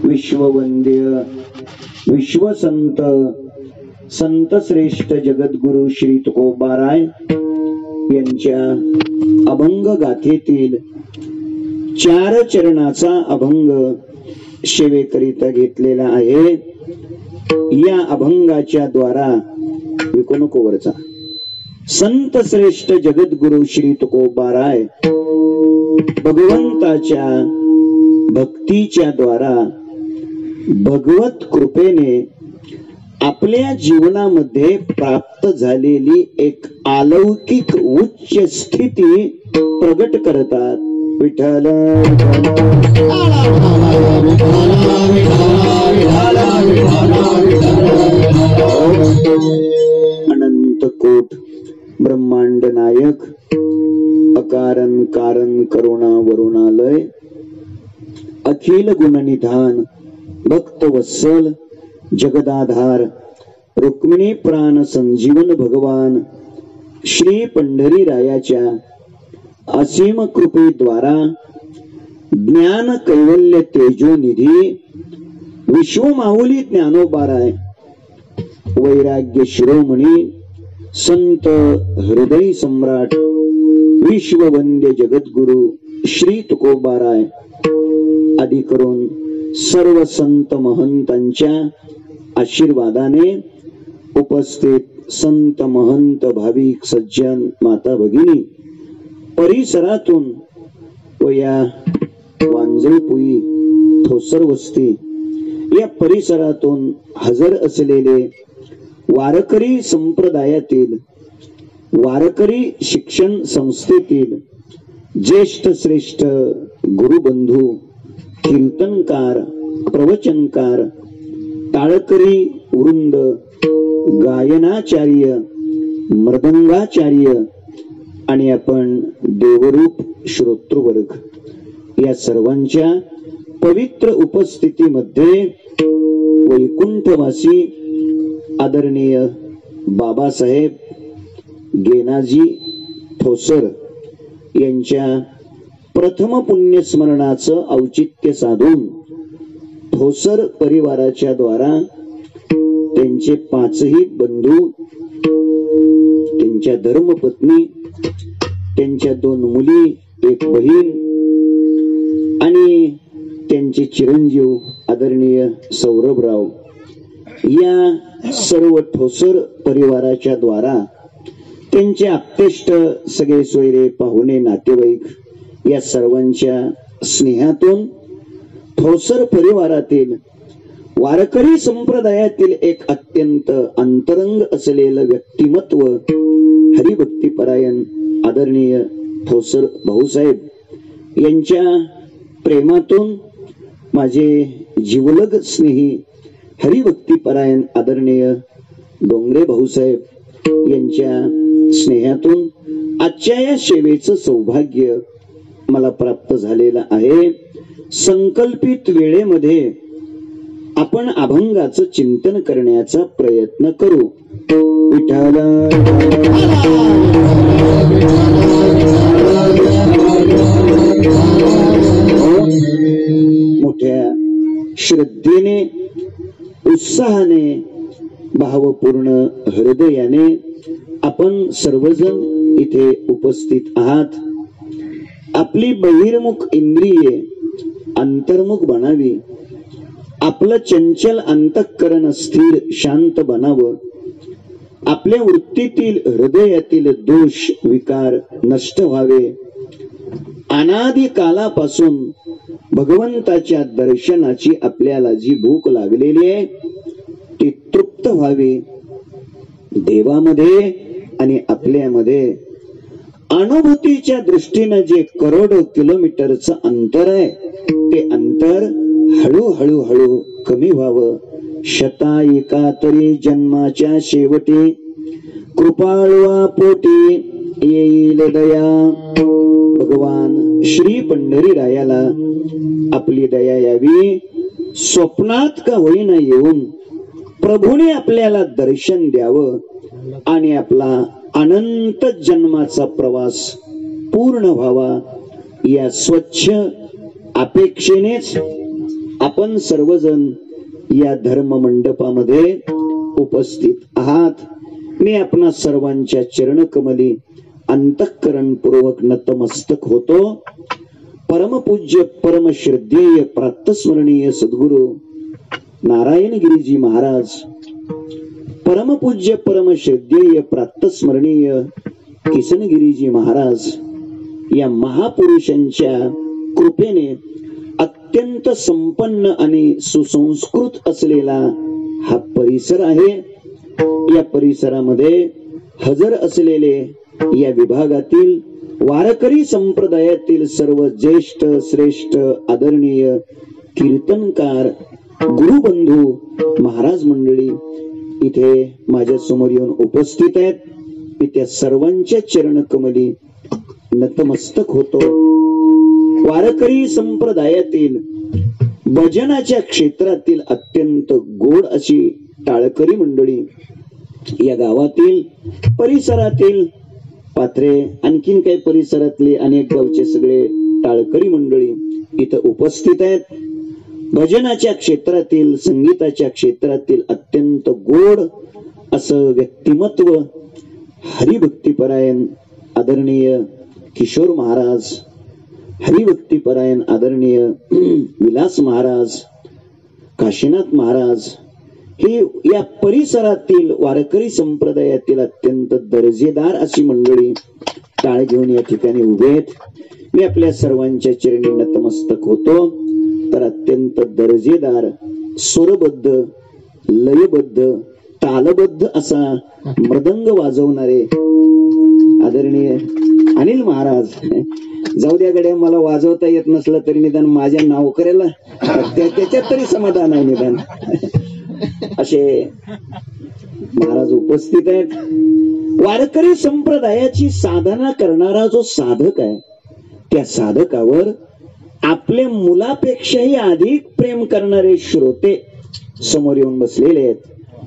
विश्ववंद्य विश्वसंत संत श्रेष्ठ जगद्गुरु श्री तुकोबाराय यांच्या अभंग गाथेतील 4 चरणाचा अभंग सेवेकरिता घेतलेला आहे। या अभंगाच्या द्वारा विकोणकोवरचा संत श्रेष्ठ जगद्गुरु श्री तुकोबाराय भगवंताच्या भक्तीच्या द्वारा भगवत कृपेने आपल्या जीवनामध्ये प्राप्त झालेली एक अलौकिक उच्च स्थिती प्रगट करतात। विठ्ठल अनंत कोट ब्रह्मांड नायक अकारण कारण करुणा वरुणालय अखिल गुणनिधान भक्त वत्सल जगदाधार रुक्मिणी प्राण संजीवन भगवान श्री पंढरी रायाच्या असीम कृपेद्वारा ज्ञान कैवल्य तेजोनिधी विश्वमाऊली ज्ञानोबाराय वैराग्य शिरोमणी संत हृदय सम्राट विश्ववंद्य जगद्गुरु श्री तुकोबाराय आदी करून सर्व संत महंतांच्या आशीर्वादाने उपस्थित संत महंत भाविक सज्जन माता भगिनी परिसरातून व या वांजळपुई ठोसर वस्ती या परिसरातून हजर असलेले वारकरी संप्रदायातील वारकरी शिक्षण संस्थेतील ज्येष्ठ श्रेष्ठ गुरुबंधू कीर्तनकार प्रवचनकार टाळकरी वृंद गायनाचार्य मृदंगाचार्य आणि आपण देवरूप श्रोतृवर्ग या सर्वांच्या पवित्र उपस्थितीमध्ये वैकुंठवासी आदरणीय बाबासाहेब गेनाजी ठोसर यांच्या प्रथम पुण्यस्मरणाचं औचित्य साधून ठोसर परिवाराच्या द्वारा त्यांचे 5ही बंधू त्यांच्या धर्मपत्नी त्यांच्या 2 मुली 1 बहीण आणि त्यांचे चिरंजीव आदरणीय सौरभराव या सर्व ठोसर परिवाराच्या द्वारा त्यांचे आप्तेष्ट सगळे सोयरे पाहुणे नातेवाईक या सर्वांच्या स्नेहातून ठोसर परिवारातील वारकरी संप्रदायातील एक अत्यंत अंतरंग असलेलं व्यक्तिमत्व हरिभक्तीपरायण आदरणीय ठोसर भाऊसाहेब यांच्या प्रेमातून माझे जीवलग स्नेही हरिभक्तीपरायण आदरणीय डोंगरे भाऊसाहेब यांच्या स्नेहातून आजच्या या सेवेचं सौभाग्य मला प्राप्त झालेलं आहे। संकल्पित वेळेमध्ये आपण अभंगाचं चिंतन करण्याचा प्रयत्न करू। विठ्ठल मोठ्या श्रद्धेने उत्साहाने भावपूर्ण हृदयाने आपण सर्वजण इथे उपस्थित आहात। आपली बहिर्मुख इंद्रिये अंतर्मुख बनावी, आपलं चंचल अंतःकरण स्थिर शांत बनावं, आपल्या वृत्तीतील हृदयातील दोष विकार नष्ट व्हावे, अनादि कालापासून भगवंताच्या दर्शनाची आपल्याला जी भूक लागलेली आहे ती तृप्त व्हावी। देवामध्ये आणि आपल्यामध्ये अनुभूतीच्या दृष्टीने जे करोडो किलोमीटरचं अंतर आहे ते अंतर हळूहळू हळू कमी व्हावं। शतायिका तरी जन्माच्या शेवटी कृपाळवा पोटी येईल दया। भगवान श्री पंढरी रायाला आपली दया यावी। स्वप्नात का होईना येऊन प्रभूने आपल्याला दर्शन द्यावं आणि आपला अनंत जन्माचा प्रवास पूर्ण व्हावा या स्वच्छ अपेक्षेनेच आपण सर्वजण या धर्म मंडपामध्ये उपस्थित आहात. मी आपणा सर्वांच्या चरणकमली अंतःकरणपूर्वक नतमस्तक होतो. परमपूज्य परमश्रद्धेय प्रातस्मरणीय सद्गुरु नारायणगिरीजी महाराज, परमपूज्य परमश्रद्धेय प्रातस्मरणीय किसनगिरीजी महाराज या महापुरुषांच्या कृपेने अत्यंत संपन्न आणि सुसंस्कृत असलेला हा परिसर आहे. या परिसरामध्ये हजर असलेले या विभागातील वारकरी संप्रदायातील सर्व ज्येष्ठ श्रेष्ठ आदरणीय कीर्तनकार गुरुबंधू महाराज मंडळी इथे माझ्या समोर येऊन उपस्थित आहेत. मी त्या सर्वांच्या चरणकमली नतमस्तक होतो. वारकरी संप्रदायातील भजनाच्या क्षेत्रातील अत्यंत गोड अशी टाळकरी मंडळी, या गावातील परिसरातील पात्रे, आणखीन काही परिसरातले अनेक गावचे सगळे टाळकरी मंडळी इथं उपस्थित आहेत. भजनाच्या क्षेत्रातील संगीताच्या क्षेत्रातील अत्यंत गोड असं व्यक्तिमत्व हरिभक्तीपरायण आदरणीय किशोर महाराज, हरिभक्तीपरायण आदरणीय विलास महाराज, काशीनाथ महाराज हे या परिसरातील वारकरी संप्रदायातील अत्यंत दर्जेदार अशी मंडळी टाळ घेऊन या ठिकाणी उभे आहेत. मी आपल्या सर्वांच्या चरणी नतमस्तक होतो. तर अत्यंत दर्जेदार स्वरबद्ध लयबद्ध तालबद्ध असा मृदंग वाजवणारे आदरणीय अनिल महाराज, जाऊ द्या गड्या, मला वाजवता येत नसलं तरी निदान माझ्या नोकऱ्याला त्याच्यात तरी समाधान आहे निदान, असे महाराज उपस्थित आहेत. वारकरी संप्रदायाची साधना करणारा जो साधक आहे त्या साधकावर आपल्या मुलापेक्षाही अधिक प्रेम करणारे श्रोते समोर येऊन बसलेले आहेत.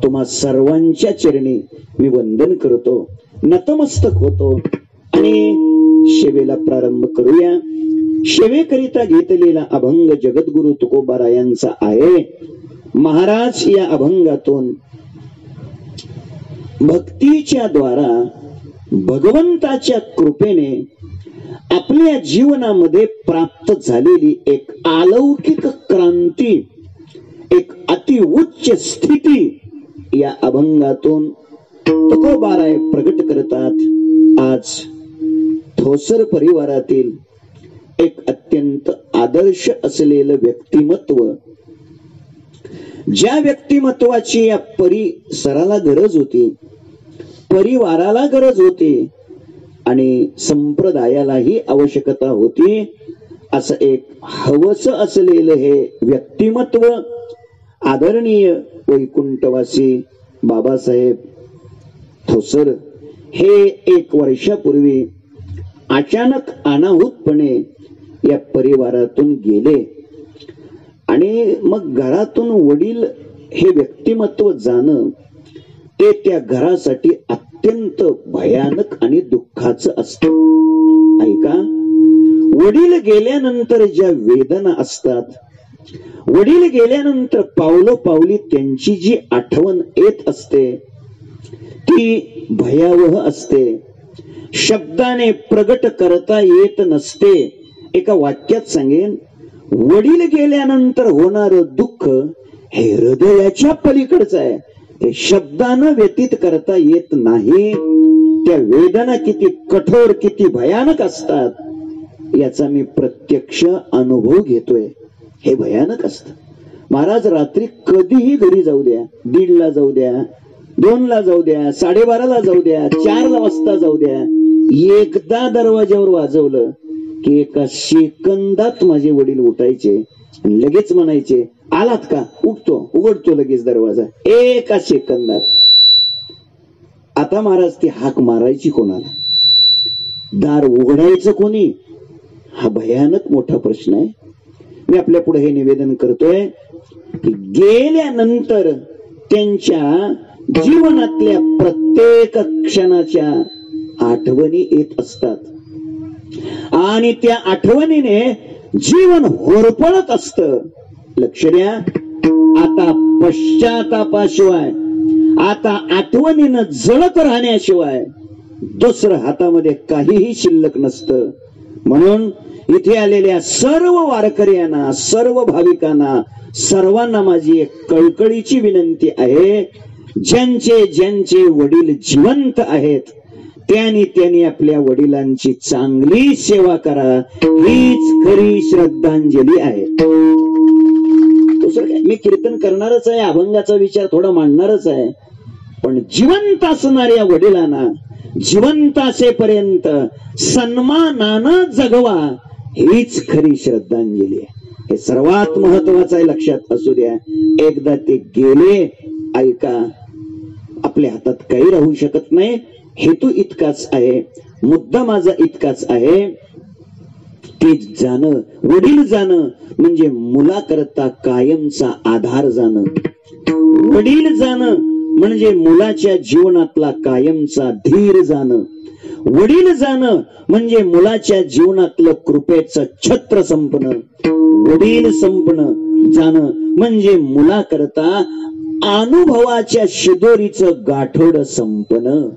तुम्हा सर्वांच्या चरणी मी वंदन करतो, नतमस्तक होतो आणि सेवेला प्रारंभ करूया. सेवेकरिता घेतलेला अभंग जगद्गुरु तुकोबारायांचा आहे. महाराज या अभंगातून भक्तीच्या द्वारा भगवंताच्या कृपेने आपल्या जीवनामध्ये प्राप्त झालेली एक अलौकिक क्रांती, एक अति उच्च स्थिती या अभंगातून तुकोबाराय प्रकट करतात. आज ठोसर परिवारातील एक अत्यंत आदर्श असलेलं व्यक्तिमत्व, ज्या व्यक्तिमत्वाची या परिसराला गरज होती, परिवाराला गरज होती आणि संप्रदायालाही आवश्यकता होती, असं एक हवस असलेलं हे व्यक्तिमत्व आदरणीय वैकुंठवासी बाबासाहेब ठोसर हे 1 वर्षापूर्वी अचानक अनाहूतपणे या परिवारातून गेले आणि मग घरातून वडील हे व्यक्तिमत्व जाणं ते त्या घरासाठी अत्यंत भयानक आणि दुःखाचं असतं. ऐका, वडील गेल्यानंतर ज्या वेदना असतात, वडील गेल्यानंतर पावलोपावली त्यांची जी आठवण येत असते ती भयावह असते, शब्दाने प्रगट करता येत नसते. एका वाक्यात सांगेन, वडील गेल्यानंतर होणार दुःख हे हृदयाच्या पलीकडचं आहे, हे शब्दानं व्यतीत करता येत नाही. त्या वेदना किती कठोर किती भयानक असतात याचा मी प्रत्यक्ष अनुभव घेतोय. हे भयानक असत. महाराज रात्री कधीही घरी जाऊ द्या, 1:30 जाऊ द्या, 2 जाऊ द्या, 12:30 जाऊ द्या, 4 वाजता जाऊ द्या, एकदा दरवाज्यावर वाजवलं की एका सेकंदात माझे वडील उठायचे आणि लगेच म्हणायचे, आलात का? उठतो, उघडतो लगेच दरवाजा, एका सेकंदात. आता महाराज ती हाक मारायची कोणाला, दार उघडायचं कोणी, हा भयानक मोठा प्रश्न आहे. मी आपल्या पुढे हे निवेदन करतोय की गेल्यानंतर त्यांच्या जीवनातल्या प्रत्येक क्षणाच्या आठवणी येत असतात आणि त्या आठवणीने जीवन होरपळत असतं. लक्ष द्या, आता पश्चातापाशिवाय, आता आठवणीनं जळत राहण्याशिवाय दुसरं हातामध्ये काहीही शिल्लक नसतं. म्हणून इथे आलेल्या सर्व वारकऱ्यांना, सर्व भाविकांना, सर्वांना माझी एक कळकळीची विनंती आहे, ज्यांचे ज्यांचे वडील जिवंत आहेत त्यांनी आपल्या वडिलांची चांगली सेवा करा. हीच खरी श्रद्धांजली आहे. दुसरं काय, मी कीर्तन करणारच आहे, अभंगाचा विचार थोडा मांडणारच आहे, पण जिवंत असणाऱ्या वडिलांना जिवंत असेपर्यंत सन्मानानं जगवा, हीच खरी श्रद्धांजली आहे. हे सर्वात महत्वाचं आहे, लक्षात असू द्या. एकदा ते गेले, ऐका, आपल्या हातात काही राहू शकत नाही. हेतू इतकाच आहे, मुद्दा माझा इतकाच आहे, ते जाणं, वडील जाणं म्हणजे मुलाकरता कायमचा आधार जाणं. वडील जाणं म्हणजे मुलाच्या जीवनातला कायमचा धीर जाणं. वडील जाणं म्हणजे मुलाच्या जीवनातलं कृपेचं छत्र संपणं. वडील संपणं जाणं म्हणजे मुलाकरता अनुभवाच्या शिदोरीचं गाठोड संपणं.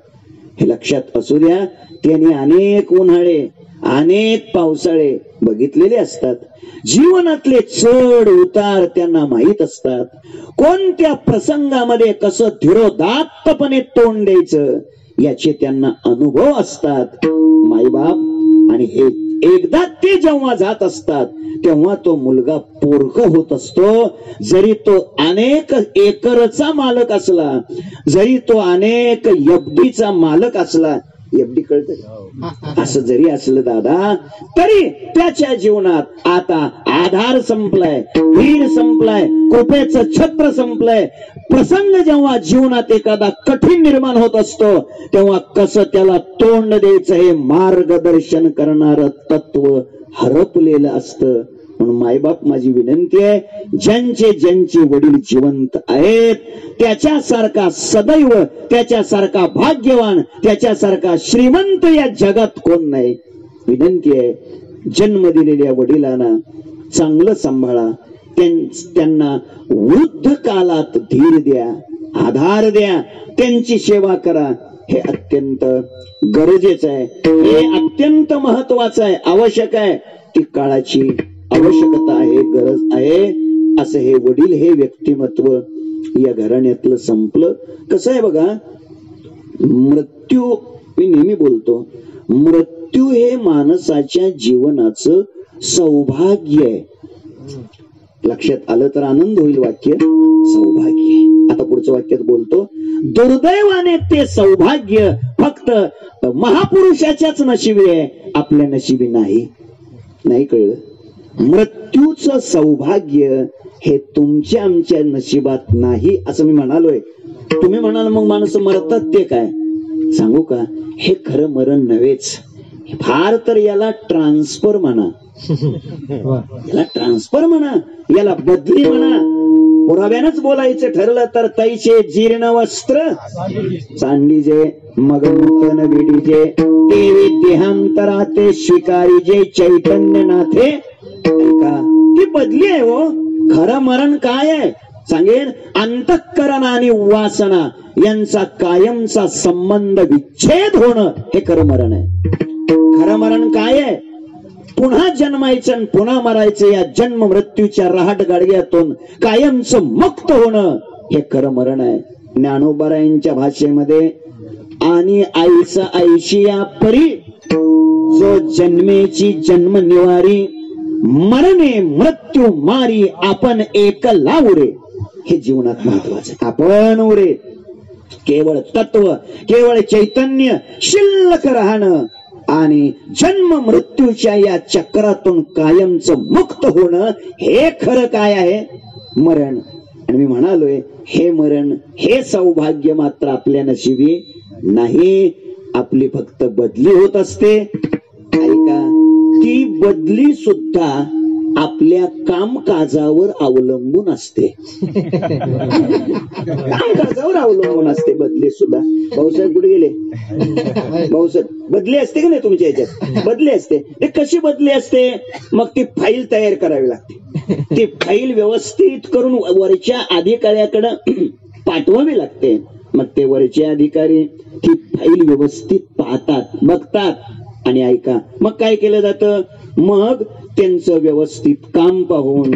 हे लक्षात असू द्या. त्यांनी अनेक उन्हाळे, अनेक पावसाळे बघितलेले असतात. जीवनातले चढ उतार त्यांना माहीत असतात. कोणत्या प्रसंगामध्ये कसं धीरोदात्तपणे तोंड द्यायचं याचे त्यांना अनुभव असतात. माईबाप आणि हे एकदा ते जेव्हा जात असतात तेव्हा तो मुलगा पोरक होत असतो. जरी तो अनेक एकरचा मालक असला, जरी तो अनेक एफडीचा मालक असला, एफडी कळतं असं जरी असलं दादा, तरी त्याच्या जीवनात आता आधार संपलाय, धीर संपलाय, कृपेचं छत्र संपलंय. प्रसंग जेव्हा जीवनात एखादा कठीण निर्माण होत असतो तेव्हा कसं त्याला तोंड द्यायचं हे मार्गदर्शन करणारं तत्व हरपलेलं असतं. म्हणून मायबाप माझी विनंती आहे, ज्यांचे ज्यांचे वडील जिवंत आहेत त्याच्यासारखा सदैव, त्याच्यासारखा भाग्यवान, त्याच्यासारखा श्रीमंत या जगात कोण नाही. विनंती आहे, जन्म दिलेल्या वडिलांना चांगलं सांभाळा, त्यांना वृद्ध कालात धीर द्या, आधार द्या, त्यांची सेवा करा. हे अत्यंत गरजेचं आहे, हे अत्यंत महत्वाचं आहे, आवश्यक आहे. ती काळाची आवश्यकता आहे, गरज आहे. असं हे वडील, हे व्यक्तिमत्व या घराण्यातलं संपलं. कसं आहे बघा, मृत्यू, मी नेहमी बोलतो, मृत्यू हे माणसाच्या जीवनाचं सौभाग्य आहे. लक्षात आलं तर आनंद होईल. वाक्य सौभाग्य. आता पुढच्या वाक्यात बोलतो, दुर्दैवाने ते सौभाग्य फक्त महापुरुषाच्याच नशिबी आहे, आपल्या नशिबी नाही. नाही कळलं? मृत्यूचं सौभाग्य हे तुमच्या आमच्या नशिबात नाही असं मी म्हणालोय. तुम्ही म्हणाल मग माणसं मरतात ते काय? सांगू का, हे खरं मरण नव्हेच. फार तर याला ट्रान्सफर म्हणा, याला ट्रान्सफर म्हणा, याला बदली म्हणा. पुराव्यानंच बोलायचं ठरलं तर तैसे जीर्ण वस्त्र चांदीजे, मग नूतन विडीजे, ते विद्यान्तरा ते स्वीकारीजे, चैतन्य नाथे. ऐका, ही बदली आहे हो. खरं मरण काय आहे सांगेन, अंतःकरण आणि वासना यांचा कायमचा संबंध विच्छेद होणं हे खरं मरण आहे. खरं मरण काय आहे? पुन्हा जन्मायचं पुन्हा मरायचं, या जन्म मृत्यूच्या रहाट गाडग्यातून कायमचं मुक्त होणं हे खरं मरण आहे. ज्ञानोबारायांच्या भाषेमध्ये, आणि आईचा आईशी या परी, जो जन्मेची जन्म निवारी, मरणे मृत्यू मारी, आपण एकला उरे. हे जीवनात महत्वाचं. आपण उरे, केवळ तत्व, केवळ चैतन्य शिल्लक राहणं आणि जन्म मृत्यूच्या या चक्रातून कायमचं मुक्त होणं हे खरं काय आहे? मरण. आणि मी म्हणालोय, हे मरण, हे सौभाग्य मात्र आपल्या नशिबी नाही. आपली फक्त बदली होत असते. ऐका, ती बदली सुद्धा आपल्या कामकाजावर अवलंबून असते. कामकाजावर अवलंबून असते बदली सुद्धा. भाऊसाहेब कुठे गेले? भाऊसाहेब बदली असते की नाही तुमच्या याच्यात? बदली असते. ते कशी बदली असते? मग ती फाईल तयार करावी लागते. ती फाईल व्यवस्थित करून वरच्या अधिकाऱ्याकडे पाठवावी लागते. मग ते वरचे अधिकारी ती फाईल व्यवस्थित पाहतात, बघतात आणि ऐका मग काय केलं जातं? मग त्यांचं व्यवस्थित काम पाहून,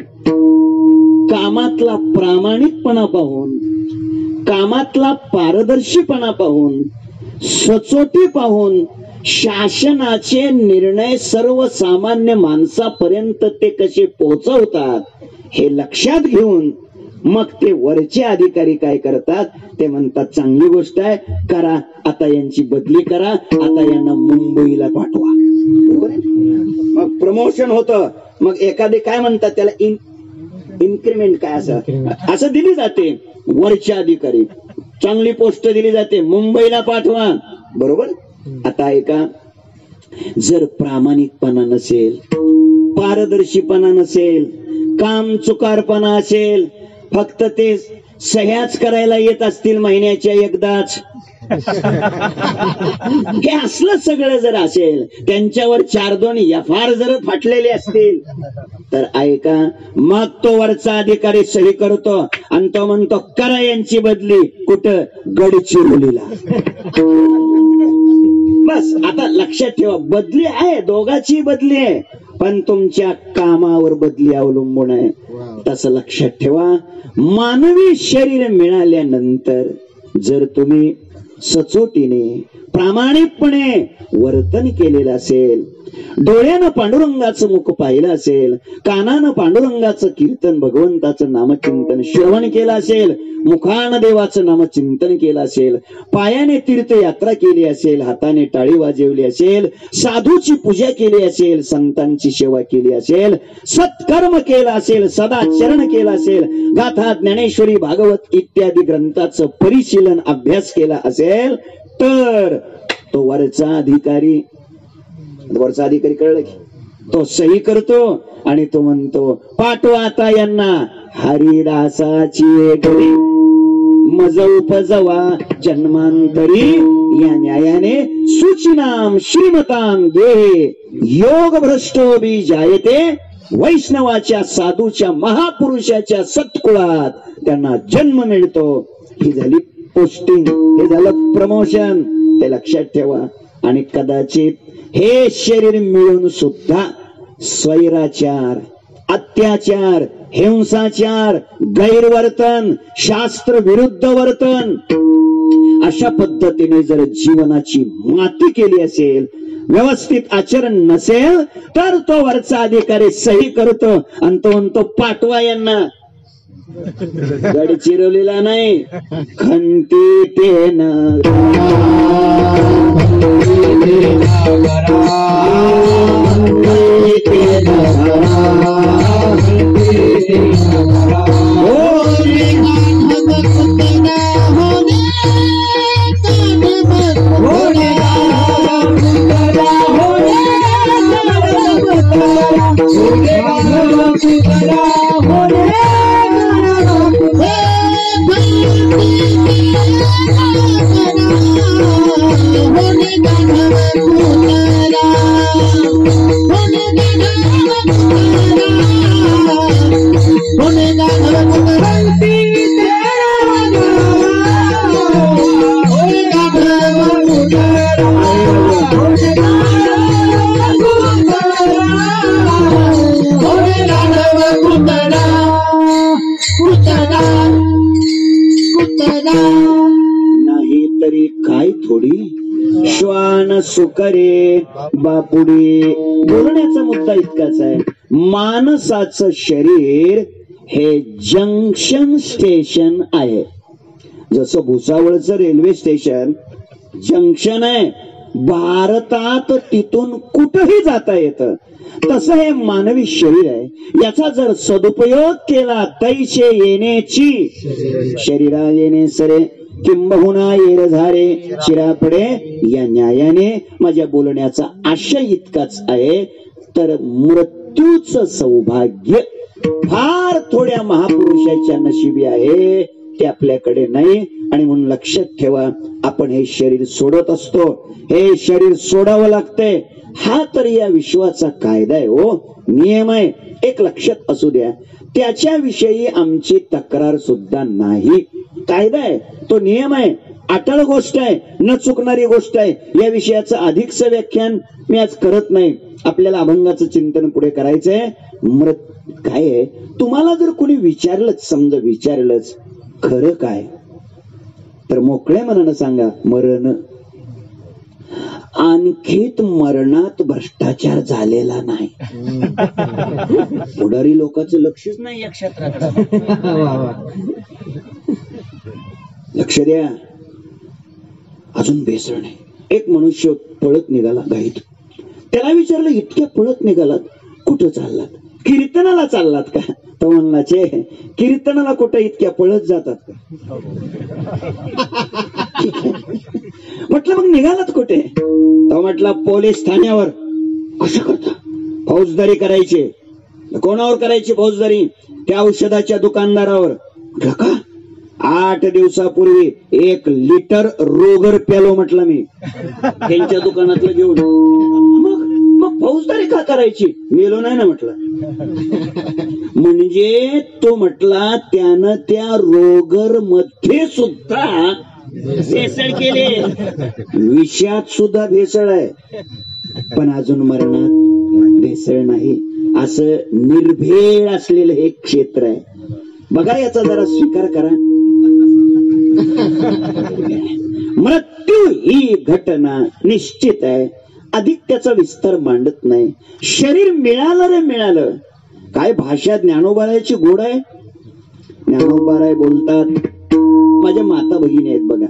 कामातला प्रामाणिकपणा पाहून, कामातला पारदर्शीपणा पाहून, सचोटी पाहून शासनाचे निर्णय सर्वसामान्य माणसापर्यंत ते कसे पोहोचवतात हे लक्षात घेऊन मग ते वरचे अधिकारी काय करतात? ते म्हणतात चांगली गोष्ट आहे, करा आता यांची बदली करा, आता यांना मुंबईला पाठवा. बरोबर आहे? मग प्रमोशन होतं. मग एखादे काय म्हणतात त्याला इन्क्रिमेंट काय असं दिली जाते. वरच्या अधिकारी चांगली पोस्ट दिली जाते, मुंबईला पाठवा. बरोबर. आता ऐका, जर प्रामाणिकपणा नसेल, पारदर्शीपणा नसेल, काम चुकारपणा असेल, फक्त ते सह्याच करायला येत असतील महिन्याच्या एकदाच, हे असलं सगळं जर असेल, त्यांच्यावर 4-2 FR जर फाटलेले असतील, तर ऐका मग तो वरचा अधिकारी सही करतो आणि तो म्हणतो करा यांची बदली. कुठं? गडचिरोलीला. बस आता लक्षात ठेवा, बदली आहे, दोघाची बदली आहे, पण तुमच्या कामावर बदली अवलंबून आहे. तसं लक्षात ठेवा. मानवी शरीर मिळाल्यानंतर जर तुम्ही सचोटीने प्रामाणिकपणे वर्तन केलेलं असेल, डोळ्यानं पांडुरंगाचं मुख पाहिलं असेल, कानानं पांडुरंगाचं कीर्तन भगवंताचं नामचिंतन श्रवण केलं असेल, मुखानं देवाचं नामचिंतन केलं असेल, पायाने तीर्थयात्रा केली असेल, हाताने टाळी वाजवली असेल, साधूची पूजा केली असेल, संतांची सेवा केली असेल, सत्कर्म केला असेल, सदाचरण केला असेल, गाथा ज्ञानेश्वरी भागवत इत्यादी ग्रंथाचं परिशीलन अभ्यास केला असेल, तर तो वरचा अधिकारी कळलं की तो सही करतो आणि तो म्हणतो पाठवा आता यांना. हरिदासाची घरी मज उपजवा जन्मांतरी, या न्यायाने सूचिनाम श्रीमतां देहे योग भ्रष्टो बी जायते. वैष्णवाच्या साधूच्या महापुरुषाच्या सत्कुळात त्यांना जन्म मिळतो. ही झाली पोस्टिंग, हे झालं प्रमोशन. ते लक्षात ठेवा. आणि कदाचित हे शरीर मिळून सुद्धा स्वैराचार, अत्याचार, हिंसाचार, गैरवर्तन, शास्त्र विरुद्ध वर्तन अशा पद्धतीने जर जीवनाची माती केली असेल, व्यवस्थित आचरण नसेल, तर तो वरचा अधिकारी सही करतो आणि तो म्हणतो पाठवा यांना. गडचिरोलीला नाही, खंती तेन नाही तरी काय थोडी श्वान सुकरे बापुडी. बोलण्याचा मुद्दा इतकाच आहे, माणसाचं शरीर हे जंक्शन स्टेशन आहे. जसं भुसावळचं रेल्वे स्टेशन जंक्शन आहे, भारतात तिथून कुठेही जाता येतं, तसं हे मानवी शरीर आहे. याचा जर सदुपयोग केला तैसे येण्याची शरीरा येणे सरे किंबहुना येर झारे चिरापडे. या न्यायाने माझ्या बोलण्याचा आशय इतकाच आहे, तर मृत्यू मृत्यूच सौभाग्य फार थोड्या महापुरुषाच्या नशिबी आहे, ते आपल्याकडे नाही. आणि म्हणून लक्षात ठेवा, आपण हे शरीर सोडत असतो, हे शरीर सोडावं लागतंय. हा तर या विश्वाचा कायदा आहे, हो, नियम आहे. एक लक्षात असू द्या, त्याच्याविषयी आमची तक्रार सुद्धा नाही. कायदा आहे, तो नियम आहे, अटळ गोष्ट आहे, न चुकणारी गोष्ट आहे. या विषयाचं अधिकचं व्याख्यान मी आज करत नाही. आपल्याला अभंगाचं चिंतन पुढे करायचंय. काय आहे, तुम्हाला जर कोणी विचारलंच, समजा विचारलंच खरं काय, तर मोकळ्या मनानं सांगा मरण. आणखीत मरणात भ्रष्टाचार झालेला नाही. पुढारी लोकांचं लक्षच नाही या क्षेत्राकडे. लक्ष द्या, अजून भेसळ नाही. एक मनुष्य पळत निघाला घाईत. त्याला विचारलं, इतक्या पळत निघालात, कुठं चाललात? कीर्तनाला चाललात का? तो म्हणला, चे कीर्तनाला कुठं इतक्या पळत जातात का? म्हटलं मग निघालात कुठे? तो म्हटला, पोलीस ठाण्यावर. कसं करता? फौजदारी करायची. कोणावर करायची फौजदारी? त्या औषधाच्या दुकानदारावर. का? 8 दिवसापूर्वी 1 लिटर रोगर प्यालो म्हटलं मी त्यांच्या दुकानातलं घेऊन. मग फौजदारी का करायची? मेलो नाही ना म्हटलं. म्हणजे तो म्हटला, त्यानं त्या रोगर मध्ये सुद्धा भेसळ केले. विषयात सुद्धा भेसळ आहे, पण अजून मरणात भेसळ नाही. असं निर्भेळ असलेलं हे क्षेत्र आहे. बघा, याचा जरा स्वीकार करा. मृत्यू ही घटना निश्चित आहे, अधिक त्याचा विस्तार मांडत नाही. शरीर मिळालं रे मिळालं. काय भाषा ज्ञानोबारायची गोड आहे. ज्ञानोबाराय बोलतात, माझ्या माता भगिनी आहेत बघा,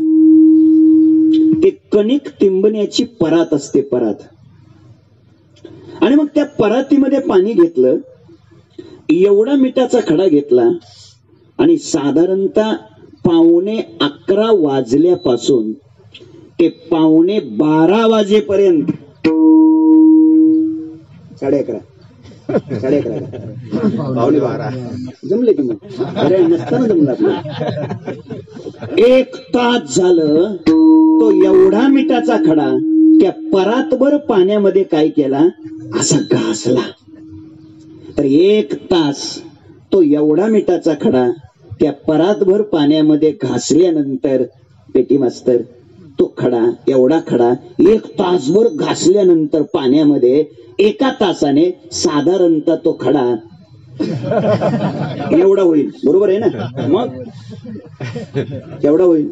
ते कणिक तिंबण्याची परात असते, परात. आणि मग त्या परातीमध्ये पाणी घेतलं, एवढा मिठाचा खडा घेतला, आणि साधारणतः 11:15 वाजल्यापासून ते 11:15 वाजेपर्यंत, 11:30 11:30 जमले की मग? अरे नसताना जमला. 1 तास झालं. तो एवढा मिठाचा खडा त्या परातभर पाण्यामध्ये काय केला, असा घासला. तर 1 तास तो एवढा मिठाचा खडा त्या परातभर पाण्यामध्ये घासल्यानंतर, पेटी मास्तर, तो खडा, एवढा खडा 1 तासभर घासल्यानंतर पाण्यामध्ये 1 तासाने साधारणतः तो खडा एवढा होईल. बरोबर आहे ना? मग एवढा होईल,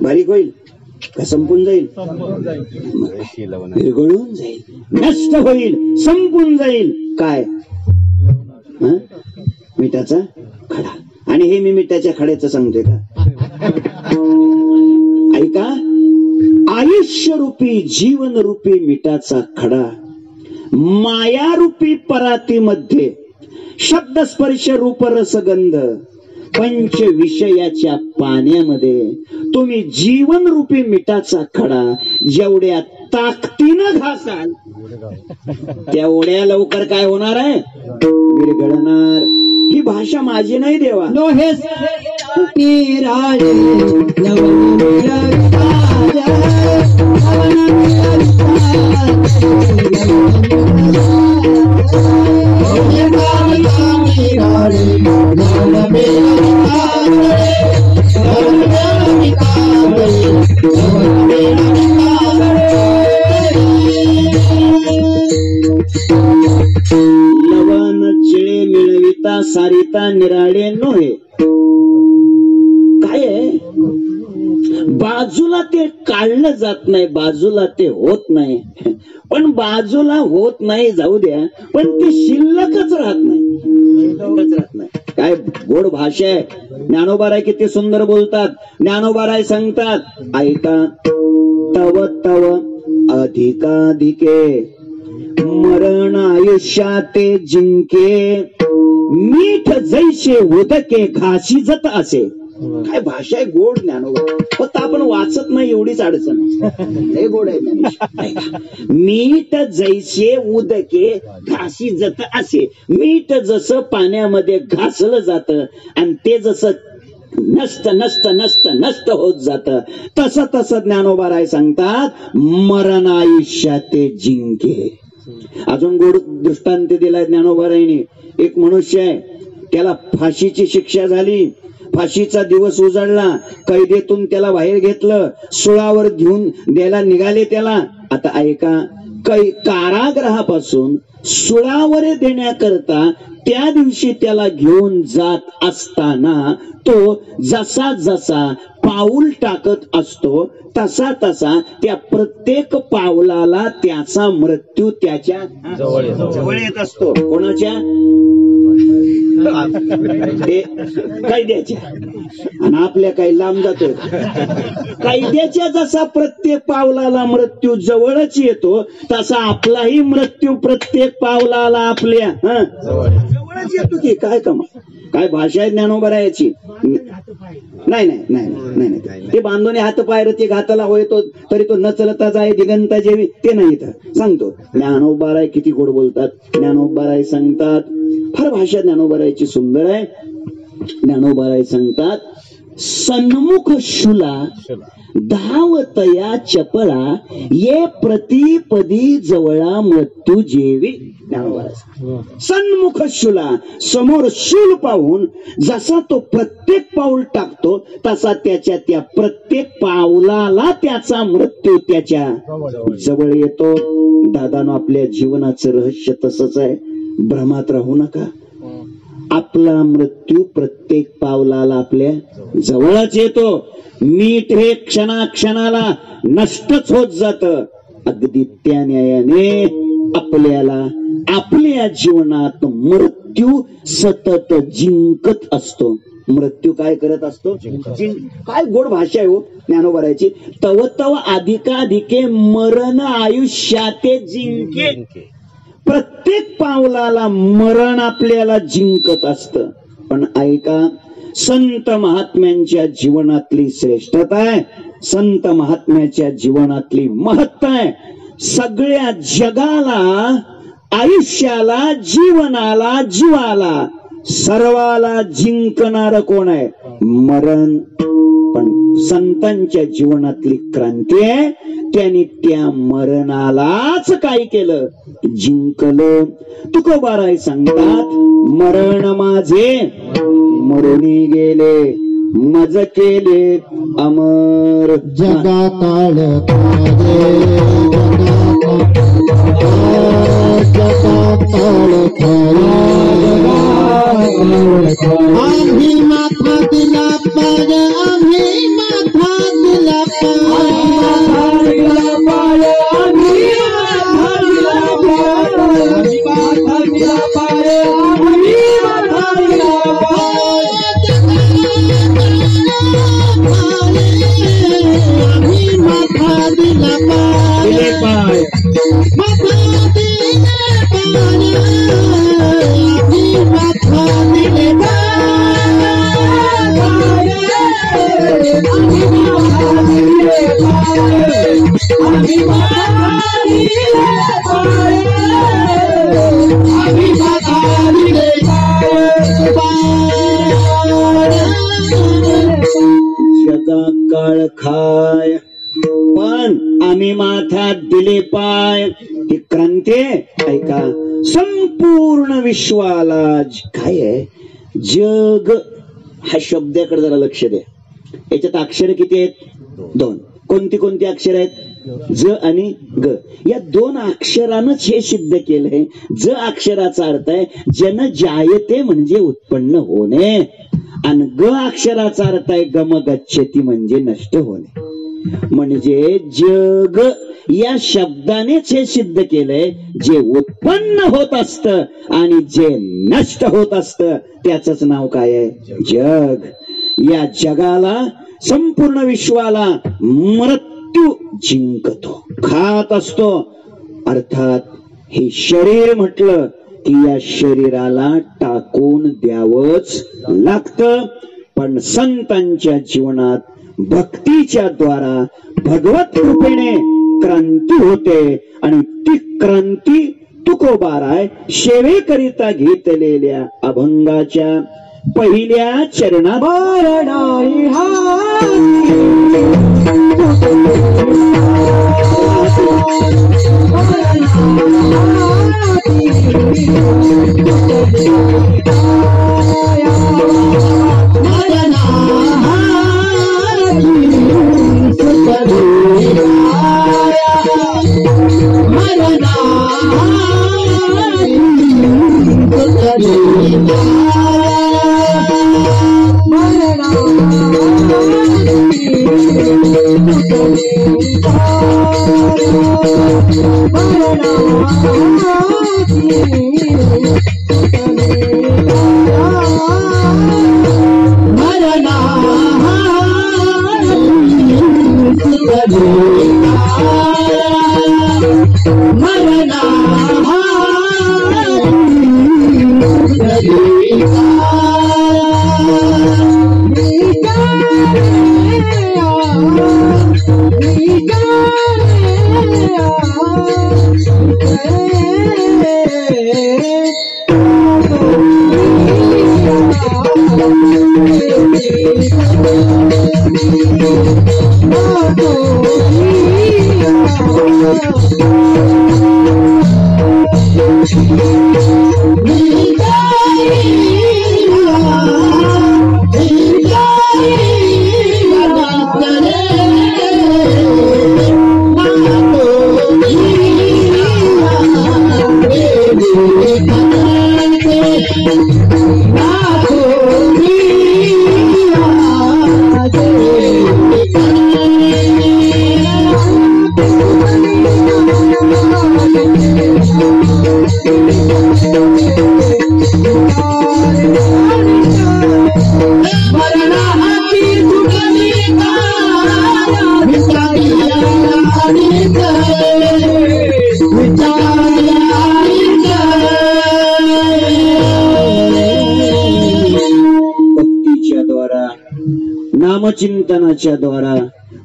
बारीक होईल का संपून जाईल? विरघळून जाईल, नष्ट होईल, संपून जाईल. काय? मिठाचा खडा. आणि हे मी मिठाच्या खड्याचं सांगतोय का? ऐका, आयुष्यरूपी जीवनरूपी मिठाचा खडा मायारूपी परातीमध्ये शब्द स्पर्श रूप रसगंध पंच विषयाच्या पाण्यामध्ये तुम्ही जीवनरूपी मिठाचा खडा जेवढ्या ताकदीनं घासाल तेवढ्या लवकर काय होणार आहे? विरघळणार. ही भाषा माझी नाही देवा. लवण चिळे मिळविता सारिता निराळे नोहे. काय आहे? बाजूला ते काढलं जात नाही, बाजूला ते होत नाही. पण बाजूला होत नाही जाऊ द्या, पण ते शिल्लकच राहत नाही, शिल्लकच राहत नाही. काय गोड भाषा आहे. ज्ञानोबाराय किती सुंदर बोलतात. ज्ञानोबाराय सांगतात, ऐका, तव तव अधिकाधिके मरण आयुष्याते जिंके मीठ जैसे उदके घासिजत असे. काय भाषा आहे गोड ज्ञानोबा, फक्त आपण वाचत नाही एवढीच अडचण लय गोड आहे ज्ञानेश्वर. मीठ जैसे उदके घासी जत असे, मीठ जसं पाण्यामध्ये घासलं जातं आणि ते जसं नष्ट नष्ट नष्ट नष्ट होत जात, तसं तसं ज्ञानोबा सांगतात मरण आयुष्यात ते जिंके. अजून गोड दृष्टांत दिलाय ज्ञानोबारायने. एक मनुष्य आहे, त्याला फाशीची शिक्षा झाली, फाशीचा दिवस उजाडला, कैदेतून त्याला बाहेर घेतलं, सुळावर घेऊन द्यायला निघाले त्याला. आता ऐका, कारागृहापासून सुळावर देण्याकरता त्या दिवशी त्याला घेऊन जात असताना तो जसा जसा पाऊल टाकत असतो तसा तसा त्या प्रत्येक पावलाला त्याचा मृत्यू त्याच्या जवळ येत असतो. कोणाच्या? कैद्याच्या. आणि आपल्या काही लांब जातो. कैद्याच्या जसा प्रत्येक पावलाला मृत्यू जवळच येतो तसा आपलाही मृत्यू प्रत्येक पावलाला आपल्या जवळच येतो. की काय कमा, काय भाषा आहे ज्ञानोबरायाची. नाही नाही नाही नाही नाही, ते बांधून हात पाय ते घाताला होतो तरी तो न चलता जाय दिगंता जेवी, ते नाही इथं सांगतो. ज्ञानोबाराय किती गोड बोलतात. ज्ञानोबाराय सांगतात, फार भाषा ज्ञानोबारायची सुंदर आहे. ज्ञानोबाराय सांगतात, सन्मुख शुला धावतया चपळा, ये प्रतिपदी जवळा मृत्यू जेवी. सन्मुख शुला, समोर शूल पाहून जसा तो प्रत्येक पाऊल टाकतो तसा त्याच्या त्या प्रत्येक पावलाला त्याचा मृत्यू त्याच्या जवळ येतो. दादानो, आपल्या जीवनाचं रहस्य तसंच आहे. भ्रमात राहू नका. आपला मृत्यू प्रत्येक पावलाला आपल्या जवळच येतो. मीठ हे क्षणाक्षणाला नष्टच होत जात. अगदी त्या न्यायाने आपल्याला आपल्या जीवनात मृत्यू सतत जिंकत असतो. मृत्यू काय करत असतो? काय गोड भाषा आहे हो ज्ञानोबारायची. तव तव अधिकाधिके मरण आयुष्याते जिंके. प्रत्येक पावलाला मरण आपल्याला जिंकत असत. पण ऐका, संत महात्म्यांच्या जीवनातली श्रेष्ठता आहे, संत महात्म्याच्या जीवनातली महत्ता आहे. सगळ्या जगाला, आयुष्याला, जीवनाला, जीवाला, सर्वाला जिंकणार कोण आहे? मरण. पण संतांच्या जीवनातली क्रांती आहे, त्यांनी त्या मरणालाच काय केलं? जिंकलं. तुकोबाराय सांगतात, मरण माझे मरुनी गेले, मज केले अमर. जगा काळ आम्ही माथा दिला पाय, आम्ही माथा दिला पाय, काळ खाय पण आम्ही माथा दिले पाय. ही क्रांती ऐका, संपूर्ण विश्वाला काय आहे? जग हा शब्दाकडे जरा लक्ष द्या. याच्यात अक्षर किती आहेत? 2. कोणती कोणती अक्षर आहेत? ज आणि ग. या 2 अक्षरानच हे सिद्ध केलंय. ज अक्षराचा अर्थ आहे जन जायते म्हणजे उत्पन्न होणे, आणि ग अक्षराचा अर्थ आहे गम गच्छती म्हणजे नष्ट होणे. म्हणजे जग या शब्दानेच हे सिद्ध केलंय, जे उत्पन्न होत असत आणि जे नष्ट होत असत त्याच नाव काय आहे? जग. या जगाला, संपूर्ण विश्वाला मृत्यू जिंकतो, खात असतो. अर्थात हे शरीर म्हटलं की या शरीराला टाकून द्यावंच लागतं. पण संतांच्या जीवनात भक्तीच्या द्वारा भगवत कृपेने क्रांती होते आणि ती क्रांती तुकोबाराय सेवेकरिता घेतलेल्या अभंगाच्या पहिल्या चरणात नामचिंतनाच्या द्वारा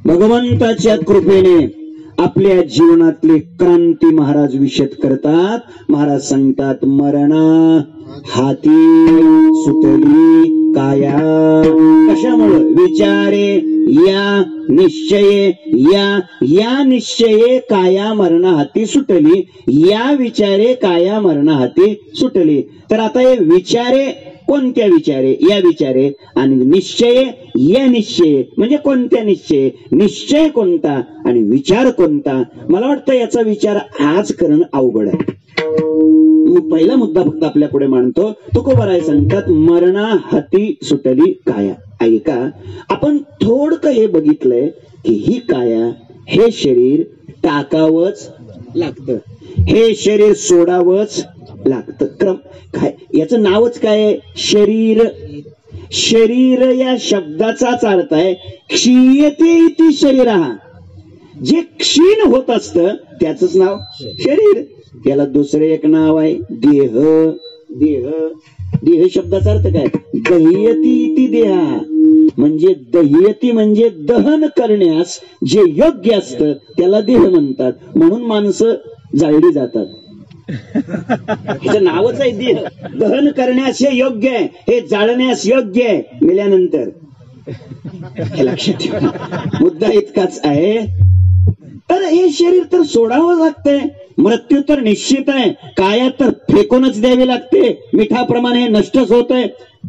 भगवंताच्या कृपेने आपल्या जीवनातली क्रांती महाराज विशद करतात. महाराज सांगतात मरणा हाती सुटली काया. कशामुळं? विचारे या निश्चये या निश्चये काया मरणा हाती सुटली. या विचारे काया मरणा हाती सुटली. तर आता हे विचारे कोणत्या विचारे? या विचारे. आणि निश्चय या निश्चय म्हणजे कोणत्या निश्चय? निश्चय कोणता आणि विचार कोणता? मला वाटतं याचा विचार आज करणं अवघड आहे. पहिला मुद्दा फक्त आपल्या पुढे मांडतो. तुकोबाराय सांगतात मरणा हाती सुटली काया. ऐका, आपण थोडकं हे बघितलंय की ही काया, हे शरीर टाकावंच लागतं, हे शरीर सोडावंच लागतं. क्रम काय? याचं नावच काय? शरीर. शरीर या शब्दाचाच अर्थ आहे क्षीयते इति शरीरः. जे क्षीण होत असतं त्याच नाव शरीर. याला दुसरे एक नाव आहे देह. देह देह शब्दाचा अर्थ काय? दह्यती इति देहा. म्हणजे दह्यती म्हणजे दहन करण्यास जे योग्य असतं त्याला देह म्हणतात. म्हणून माणसं जाळली जातात. नावच आहे देह. दहन करण्यास हे योग्य आहे, हे जाळण्यास योग्य आहे मेल्यानंतर. हे लक्षात ठेवा. मुद्दा इतकाच आहे. तर हे शरीर तर सोडावं लागतंय. मृत्यू तर निश्चित आहे. काया तर फेकूनच द्यावी लागते. मिठाप्रमाणे हे नष्टच होत आहे.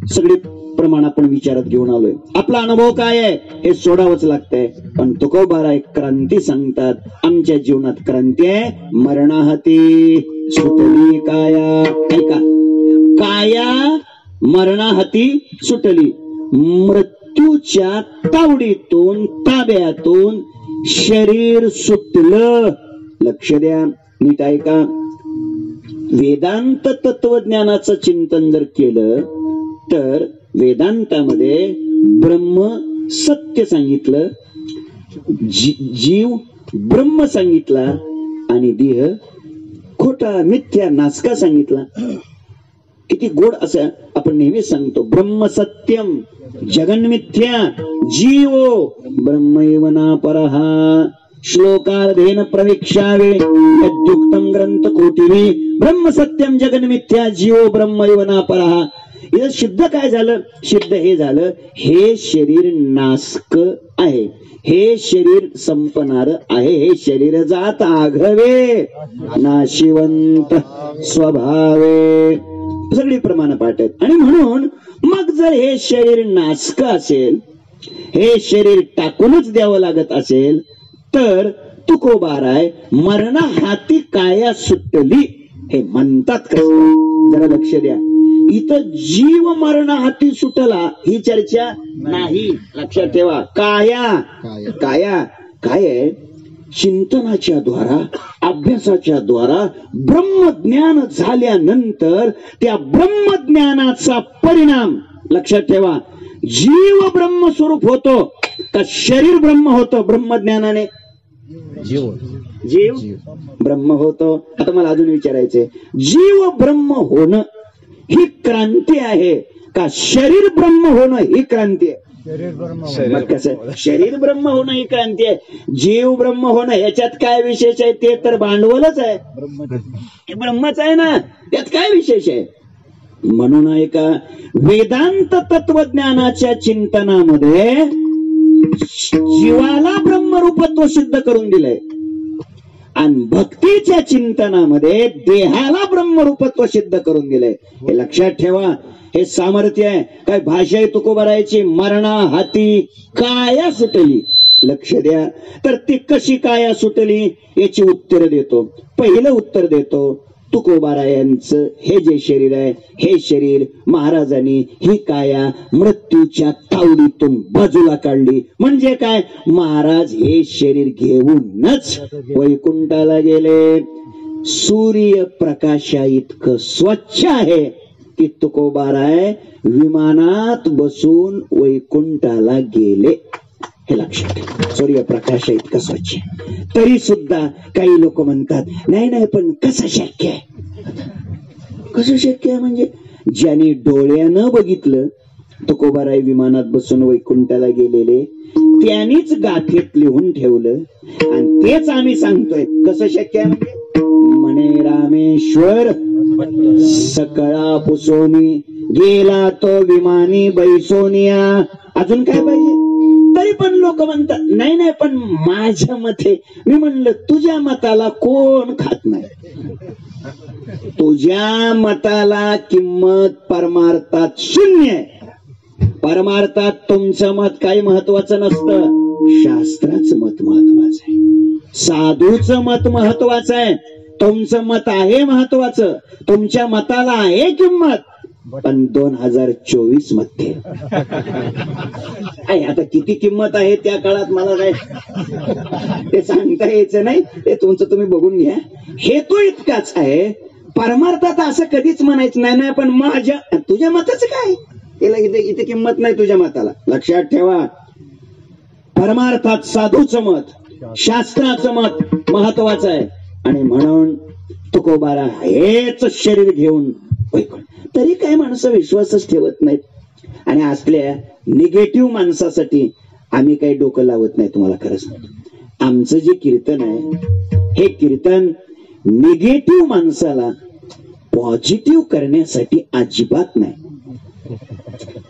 सगळी प्रमाण आपण विचारात घेऊन आलोय. आपला अनुभव काय आहे? हे सोडावंच लागतंय. पण तुकोबाराय क्रांती सांगतात. आमच्या जीवनात क्रांती आहे. मरणाहती सुटली काया. ऐका, काया मरणाहती सुटली. मृत्यूच्या तावडीतून ताब्यातून शरीर सुटलं. लक्ष द्या, नीट ऐका. वेदांत तत्वज्ञानाचं चिंतन जर केलं तर वेदांतामध्ये ब्रह्म सत्य सांगितलं, जीव ब्रह्म सांगितला आणि देह खोटा मिथ्या नासका सांगितला. किती गोड असं आपण नेहमी सांगतो ब्रह्म सत्यम जगन्मिथ्या जीवो ब्रह्मैव नापरः श्लोकार्धेन प्रवीक्षावे यद्युक्तम ग्रंथ कोटिवी ब्रह्म सत्यम जगन्मिथ्या जीवो ब्रह्मैव नापरः. इथं सिद्ध काय झालं? सिद्ध हे झालं, हे शरीर नासक आहे, हे शरीर संपणार आहे, हे शरीर जात आघवे नाशिवंत स्वभावे. सगळी प्रमाण पाठ आहेत. आणि म्हणून मग जर हे शरीर नासक असेल, हे शरीर टाकूनच द्यावं लागत असेल, तर तुकोबाराय मरणा हाती काया सुटली हे म्हणतात कसं? जरा लक्ष द्या. इथं जीव मरणा हाती सुटला ही चर्चा नाही, लक्षात ठेवा. काया काया काय आहे? चिंतनाच्या द्वारा, अभ्यासाच्या द्वारा ब्रह्मज्ञान झाल्यानंतर त्या ब्रह्मज्ञानाचा परिणाम लक्षात ठेवा. जीव ब्रह्मस्वरूप होतो का शरीर ब्रह्म होतं? ब्रह्मज्ञानाने जीव ब्रह्म होतो. आता मला अजून विचारायचंय, जीव ब्रह्म होणं ही क्रांती आहे का शरीर ब्रह्म होणं ही क्रांती आहे? मग कसं शरीर ब्रह्म होणं ही क्रांती आहे, जीव ब्रह्म होणं याच्यात काय विशेष आहे? ते तर भांडवलच आहे, हे ब्रह्मच आहे ना, त्यात काय विशेष आहे? म्हणून ऐका, वेदांत तत्वज्ञानाच्या चिंतनामध्ये जीवाला ब्रह्मरूपत्व सिद्ध करून दिलंय आणि भक्तीच्या चिंतनामध्ये देहाला ब्रह्मरूपत्व सिद्ध करून दिलंय. हे लक्षात ठेवा. हे सामर्थ्य आहे. काय भाषा आहे तुकोबारायची? मरणा हाती काया सुटली. लक्ष द्या. तर ती कशी काया सुटली याची उत्तर देतो. पहिलं उत्तर देतो, तुकोबारायांचं हे जे शरीर आहे, हे शरीर महाराजांनी ही काया मृत्यूच्या तावडीतून बाजूला काढली. म्हणजे काय? महाराज हे शरीर घेऊनच वैकुंठाला गेले. सूर्य प्रकाशा इतकं स्वच्छ आहे की तुकोबाराय विमानात बसून वैकुंठाला गेले. हे लक्षात ठेवा. सूर्यप्रकाश इतकं स्वच्छ, तरी सुद्धा काही लोक म्हणतात नाही नाही पण कसं शक्य आहे? कसं शक्य आहे म्हणजे ज्यांनी डोळ्यानं बघितलं तुकोबाराय विमानात बसून वैकुंठाला गेलेले, त्यांनीच गाठीत लिहून ठेवलं आणि तेच आम्ही सांगतोय. कसं शक्य आहे म्हणजे म्हणे रामेश्वर सकळा पुसोनी गेला तो विमानी बैसोनिया. अजून काय पाहिजे? तरी पण लोक म्हणतात नाही नाही पण माझ्या मते. मी म्हणलं तुझ्या मताला कोण खात नाही? तुझ्या मताला किंमत परमार्थात शून्य आहे. परमार्थात तुमचं मत काही महत्वाचं नसतं, शास्त्राचं मत महत्वाचं आहे, साधूचं मत महत्वाचं आहे. तुमचं मत आहे महत्वाचं, तुमच्या मताला आहे किंमत. पण 2024 मध्ये आता किती किंमत आहे त्या काळात मला काय ते सांगता यायचं नाही. ते तुमचं तुम्ही बघून घ्या. हेतू इतकाच आहे, परमार्थात असं कधीच म्हणायचं नाही नाही पण माझ्या तुझ्या मताचं काय, त्याला इथे किंमत नाही तुझ्या मताला. लक्षात ठेवा. परमार्थात साधूचं मत, शास्त्राचं मत महत्वाचं आहे. आणि म्हणून तुकोबारा हेच शरीर घेऊन वैकुंठ. तरी काही माणसं विश्वासच ठेवत नाहीत. आणि असल्या निगेटिव्ह माणसासाठी आम्ही काही डोकं लावत नाही. तुम्हाला खरं सांगतो, आमचं जे कीर्तन आहे हे कीर्तन निगेटिव्ह माणसाला पॉझिटिव्ह करण्यासाठी अजिबात नाही.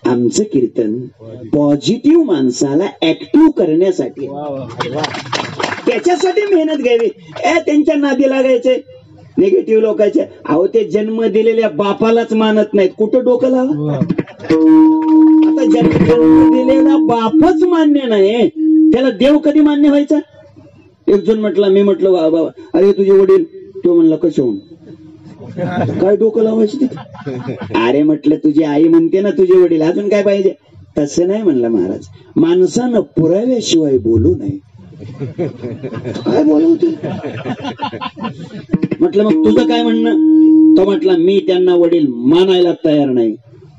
आमचं कीर्तन पॉझिटिव्ह माणसाला ऍक्टिव्ह करण्यासाठी, त्याच्यासाठी मेहनत घ्यावी. त्यांच्या नादी लागायचे निगेटिव्ह लोकांचे. अहो ते जन्म दिलेल्या बापालाच मानत नाहीत, कुठं डोकं लावा? आता जन्म दिलेला बापच मान्य नाही, त्याला देव कधी मान्य व्हायचा? एक जण म्हटला, मी म्हटलं बाबा अरे तुझे वडील, तो म्हणला कसे होऊन काय डोकं लावायचे तिथे? अरे म्हटलं तुझी आई म्हणते ना तुझे वडील, अजून काय पाहिजे? तसं नाही म्हणलं महाराज, माणसानं पुराव्याशिवाय बोलू नये. काय बोलवते? म्हटलं मग तुझं काय म्हणणं? तो म्हटला मी त्यांना वडील मानायला तयार नाही.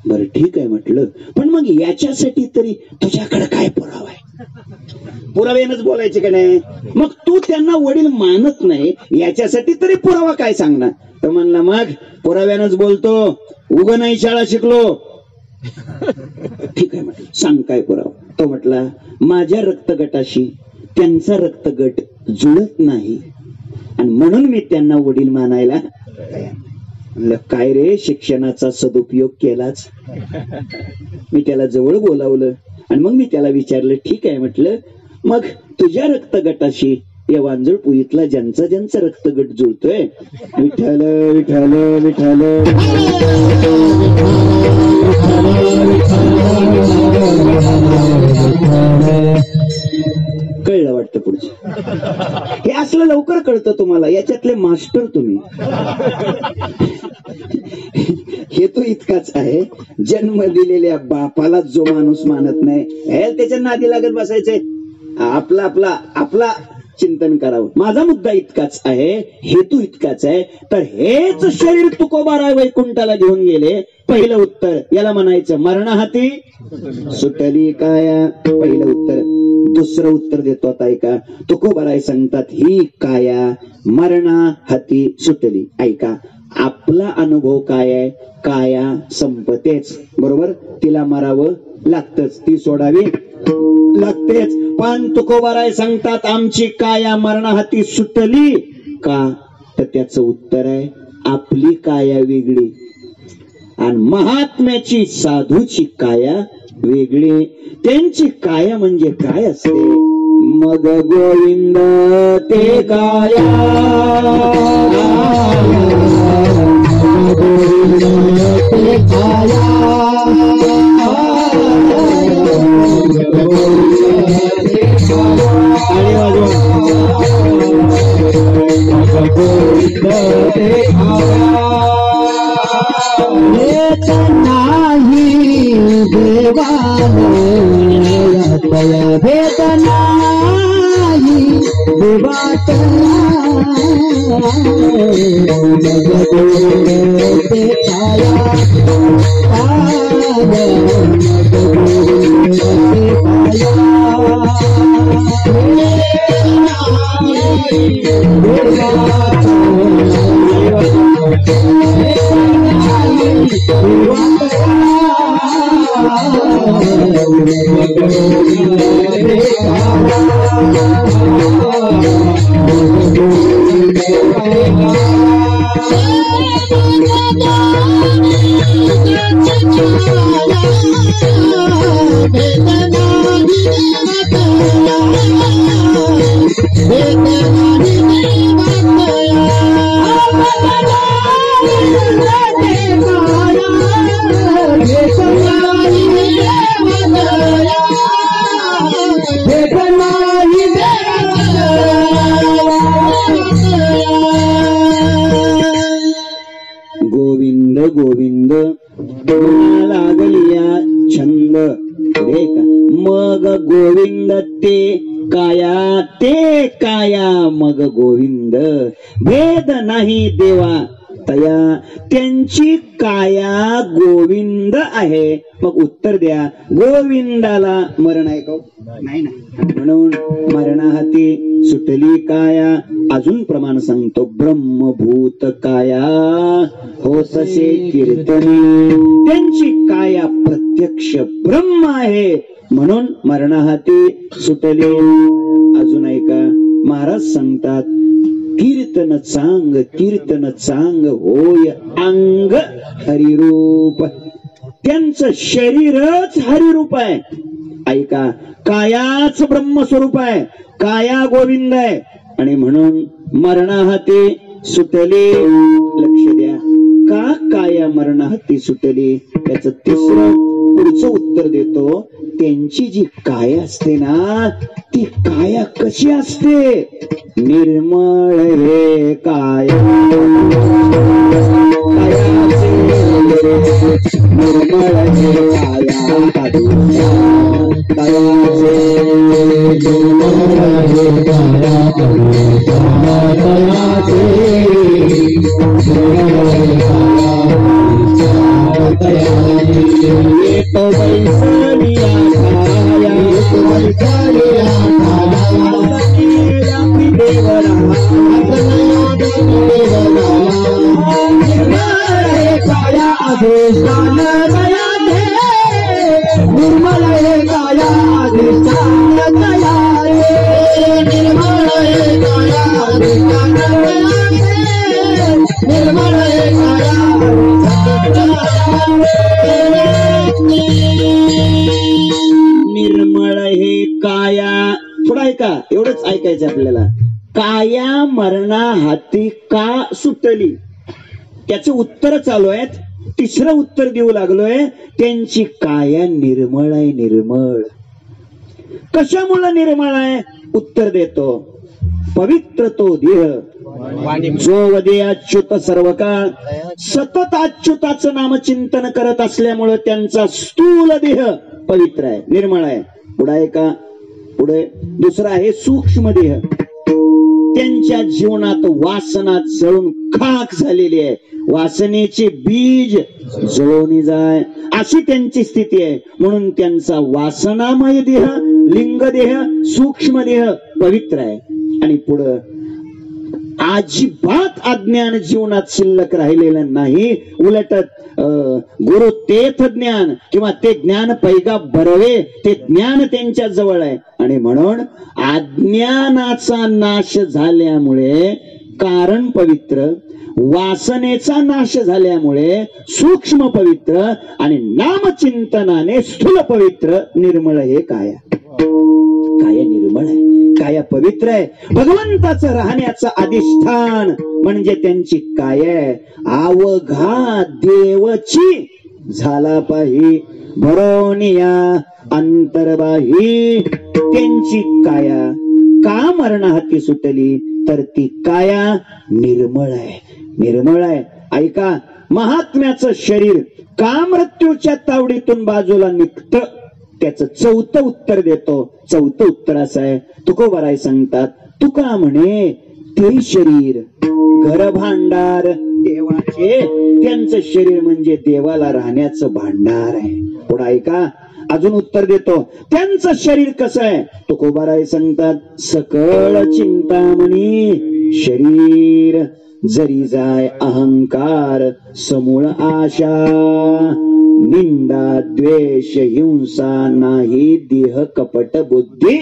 बरं ठीक आहे म्हटलं, पण मग याच्यासाठी तरी तुझ्याकडे काय पुरावा आहे? पुराव्यानंच बोलायचे का नाही? मग तू त्यांना वडील मानत नाही याच्यासाठी तरी पुरावा काय सांगणार? तर म्हणला मग पुराव्यानंच बोलतो, उग नाही शाळा शिकलो. ठीक आहे म्हटलं, सांग काय पुरावा. तो म्हटला माझ्या रक्तगटाशी त्यांचा रक्तगट जुळत नाही आणि म्हणून मी त्यांना वडील मानायला. म्हणलं काय रे, शिक्षणाचा सदुपयोग केलाच. मी त्याला जवळ बोलावलं आणि मग मी त्याला विचारलं, ठीक आहे म्हटलं, मग तुझ्या रक्तगटाशी या वांजळ पुईतला ज्यांचा ज्यांचा रक्तगट जुळतोय, विठ्ठल विठ्ठल विठ्ठल कळलं वाटतं पुढचे. हे असलं लवकर कळतं तुम्हाला, याच्यातले मास्टर तुम्ही. हे तो इतकाच आहे, जन्म दिलेल्या बापाला जो माणूस मानत नाही त्याच्या नादी लागत बसायचंय. आपला आपला आपला चिंतन करावं. माझा मुद्दा इतकाच आहे, हेतू इतकाच आहे. तर हेच शरीर तुकोबाराय वैकुंठाला घेऊन गेले. पहिलं उत्तर याला म्हणायचं मरणाहाती सुटली काया. पहिलं उत्तर. दुसरं उत्तर देतो आता ऐका. तुकोबाराय सांगतात ही काया मरणाहाती सुटली. ऐका, आपला अनुभव काय आहे? काया संपतेच, बरोबर, तिला मरावं लागतच, ती सोडावी लागतेच. पण तुकोबाराय सांगतात आमची काया मरणाहाती सुटली का? तर त्याचं उत्तर आहे आपली काया वेगळी आणि महात्म्याची साधूची काया वेगळी. त्यांची काया म्हणजे काय असते? मग गोविंद ते काया, ते काया, नाही देवानो भेद नाही देवात गोविंद गोविंद लागलिया छंद का. मग गोविंद ते काया मग गोविंद भेद नाही देवा तया. त्यांची काया गोविंद आहे. मग उत्तर द्या, गोविंदाला मरण आहे का? नाही ना. म्हणून मरणाहाती सुटली काया. अजून प्रमाण सांगतो, ब्रह्मभूत काया होतसे कीर्तनी. त्यांची काया प्रत्यक्ष ब्रह्म आहे म्हणून मरणाहाती सुटली. अजून ऐका, महाराज सांगतात कीर्तन चांग होय अंग हरिरूप. त्यांचं शरीरच हरिरूप आहे. ऐका, कायाच ब्रह्मस्वरूप आहे, काया गोविंद आहे आणि म्हणून मरणाहाती सुटली. लक्ष द्या, का काया मरणाहाती सुटली? त्याचं तिसरं पुढचं उत्तर देतो. त्यांची जी काया असते ना, ती काया कशी असते? निर्मळ हे काया, निर्मळ हे काया, देवरा काया अधिष्ठान तया रे निर्मळ हे काया अधिष्ठान तया रे निर्मळ हे काया निर्मळ हे काया. पुढं ऐका, एवढंच ऐकायचं आपल्याला. काया मरणा हाती का सुटली, त्याचं उत्तर चालू आहेत. तिसरं उत्तर देऊ लागलोय, त्यांची काया निर्मळ आहे. निर्मळ कशामुळे निर्मळ आहे? उत्तर देतो, पवित्र तो देह जो वदे अच्युत सर्व काळ सतत अच्युताचं नामचिंतन करत असल्यामुळे त्यांचा स्थूल देह पवित्र आहे, निर्मळ आहे. पुढे आहे का? पुढे दुसरा आहे सूक्ष्म देह. त्यांच्या जीवनात वासना जळून खाक झालेली आहे, वासनेचे बीज जळवणी जाय अशी त्यांची स्थिती आहे. म्हणून त्यांचा वासनामय देह, लिंग देह, सूक्ष्म देह पवित्र आहे. आणि पुढं अजिबात अज्ञान जीवनात शिल्लक राहिलेलं नाही. उलट गुरु तेथ ज्ञान किंवा ते ज्ञान पैगा बरवे ते ज्ञान त्यांच्या जवळ आहे. आणि म्हणून अज्ञानाचा नाश झाल्यामुळे कारण पवित्र, वासनेचा नाश झाल्यामुळे सूक्ष्म पवित्र आणि नामचिंतनाने स्थूल पवित्र. निर्मळ हे काया. काया निर्मळ आहे, काया पवित्र आहे. भगवंताचं राहण्याचं अधिष्ठान म्हणजे त्यांची काया. अवघा देवची झाला पाही भरोनिया अंतर्बाही. त्यांची काया का मरणा हाती सुटली, तर ती काया निर्मळ आहे. निर्मळ आहे. ऐका, महात्म्याचं शरीर का मृत्यूच्या तावडीतून बाजूला निघतं, त्याचं चौथं उत्तर देतो. चौथं उत्तर असं आहे, तुकोबाराय सांगतात, तुका म्हणे ते शरीर घर भांडार देवाचे. त्यांचं शरीर म्हणजे देवाला राहण्याचं भांडार आहे. पुढे ऐका, अजून उत्तर देतो. त्यांचं शरीर कसं आहे? तुकोबाराय सांगतात, सकळ चिंतामणी शरीर जरी जाय अहंकार समूळ आशा निंदा द्वेष हिंसा नाही देह कपट बुद्धी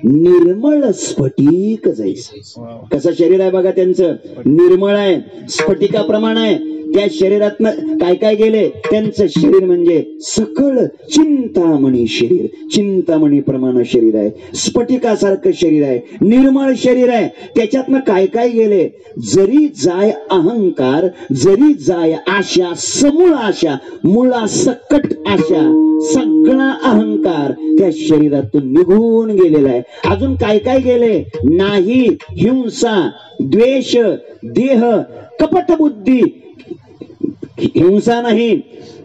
निर्मळ स्फटिक जैसे. कसं शरीर आहे बघा त्यांचं, निर्मळ आहे, स्फटिकाप्रमाणे आहे. त्या शरीरातनं काय काय गेले? त्यांचं शरीर म्हणजे सकळ चिंतामणी शरीर, चिंतामणी प्रमाणे शरीर आहे, स्फटिकासारखं शरीर आहे, निर्मळ शरीर आहे. त्याच्यातनं काय काय गेले? जरी जाय अहंकार, जरी जाय आशा, समूळ आशा, मुळा सकट आशा, सगळा अहंकार त्या शरीरातून निघून गेलेला आहे. अजून काय काय गेले? नाही हिंसा, द्वेष, देह, कपट बुद्धी. हिंसा नाही,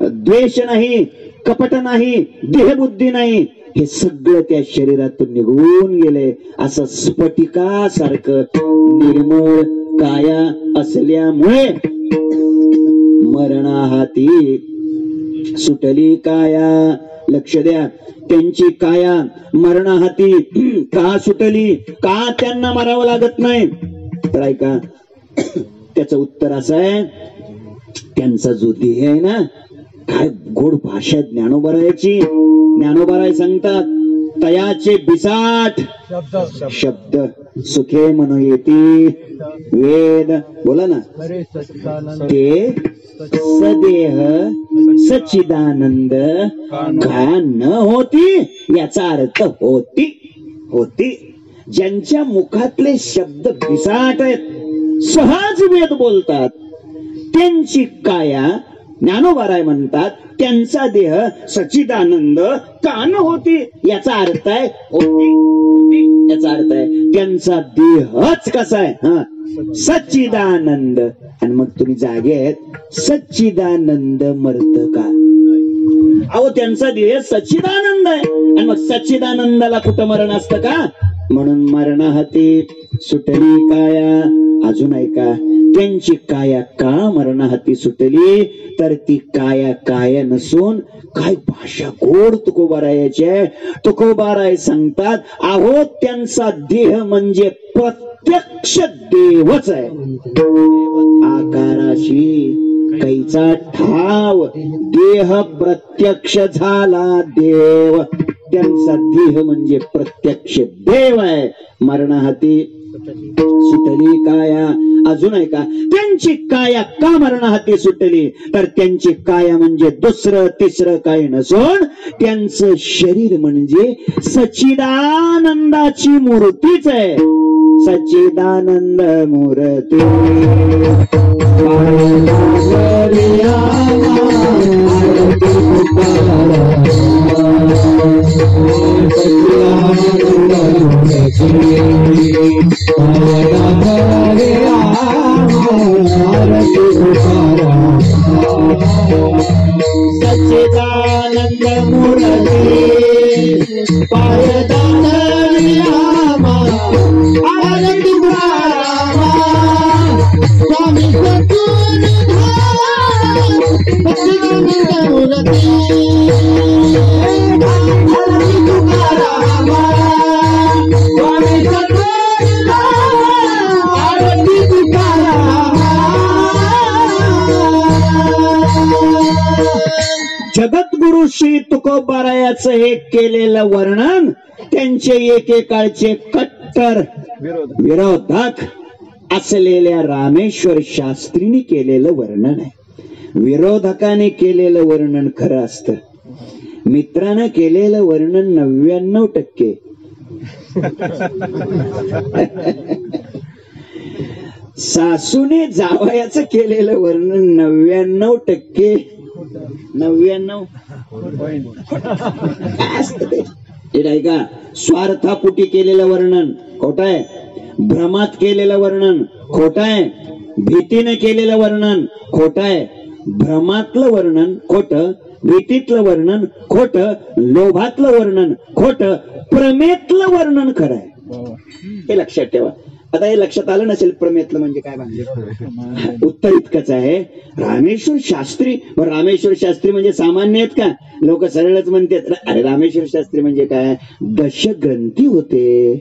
द्वेष नाही, कपट नाही, देहबुद्धी नाही, हे सगळं त्या शरीरातून निघून गेले. असं स्फटिकासारखं निर्मळ काया असल्यामुळे मरणाहाती सुटली काया. लक्ष द्या, त्यांची काया मरणाहाती का सुटली? का त्यांना मरावं लागत नाही? तर ऐका, त्याचं उत्तर असं आहे, त्यांचा जो देह आहे ना, काय गोड भाषा ज्ञानोबारायाची. ज्ञानोबाराय सांगतात, तयाचे बिसाठ शब्द सुखे म्हणू येती वेद. बोला ना, ते सदेह सच्चिदानंद का न होती, याचा अर्थ होती. होती. ज्यांच्या मुखातले शब्द बिसाट आहेत, सहज वेद बोलतात, त्यांची काया ज्ञानोबाराय म्हणतात, त्यांचा देह सच्चिदानंद का न होती, याचा अर्थ आहे होती. याचा अर्थ आहे त्यांचा देहच कसा आहे? हा, सच्चिदानंद. आणि मग तुम्ही जागे आहेत, सच्चिदानंद मरत का? अहो, त्यांचा देह सच्चिदानंद आहे, आणि मग सच्चिदानंदाला कुठं मरण असतं का? म्हणून मरणाहाती सुटली काया. अजून ऐका, त्यांची काया का मरणाहाती सुटली, तर ती काया काया नसून काय भाषा गोड तुकोबारायाची आहे. तुकोबाराय सांगतात, अहो त्यांचा देह म्हणजे प्रत्यक्ष देवच आहे. आकाराशी कैचा ठाव देह प्रत्यक्ष झाला देव. त्यांचा देह म्हणजे प्रत्यक्ष देव आहे. मरणाहाती सुटली काया. अजून आहे का, त्यांची काया का मरणाहाती सुटली, तर त्यांची काया म्हणजे दुसरं तिसरं काही नसून त्यांचं शरीर म्हणजे सच्चिदानंदाची मूर्तीच आहे. सच्चिदानंद मूर्ती सच्चिदानंद मूर्ती पायदान रामा आनंद रामा स्वामी सद्गुण सच्चिदानंद मूर्ती आनंद रामा स्वामी सद्गुण आनंद जगद्गुरु श्री तुकोबारायाचं हे केलेलं वर्णन त्यांचे एकेकाळचे कट्टर विरोधक असलेल्या रामेश्वर शास्त्रींनी केलेलं वर्णन आहे. विरोधकाने केलेलं वर्णन खरं असतं, मित्रानं केलेलं वर्णन 99%. सासूने जावयाचं केलेलं वर्णन 99%. 99 काय का, स्वार्थापोटी केलेलं वर्णन खोट आहे, भ्रमात केलेलं वर्णन खोट आहे, भीतीने केलेलं वर्णन खोट आहे. भ्रमातलं वर्णन खोट, भीतीतलं वर्णन खोट, लोभातलं वर्णन खोट, प्रमेतलं वर्णन खरं आहे. हे लक्षात ठेवा. आता हे लक्षात आलं नसेल प्रमेतलं म्हणजे काय बांधले. उत्तर इतकंच आहे, रामेश्वर शास्त्री. रामेश्वर शास्त्री म्हणजे सामान्य आहेत का, लोक सरळच म्हणतात. अरे रामेश्वर शास्त्री म्हणजे काय, दशग्रंथी होते.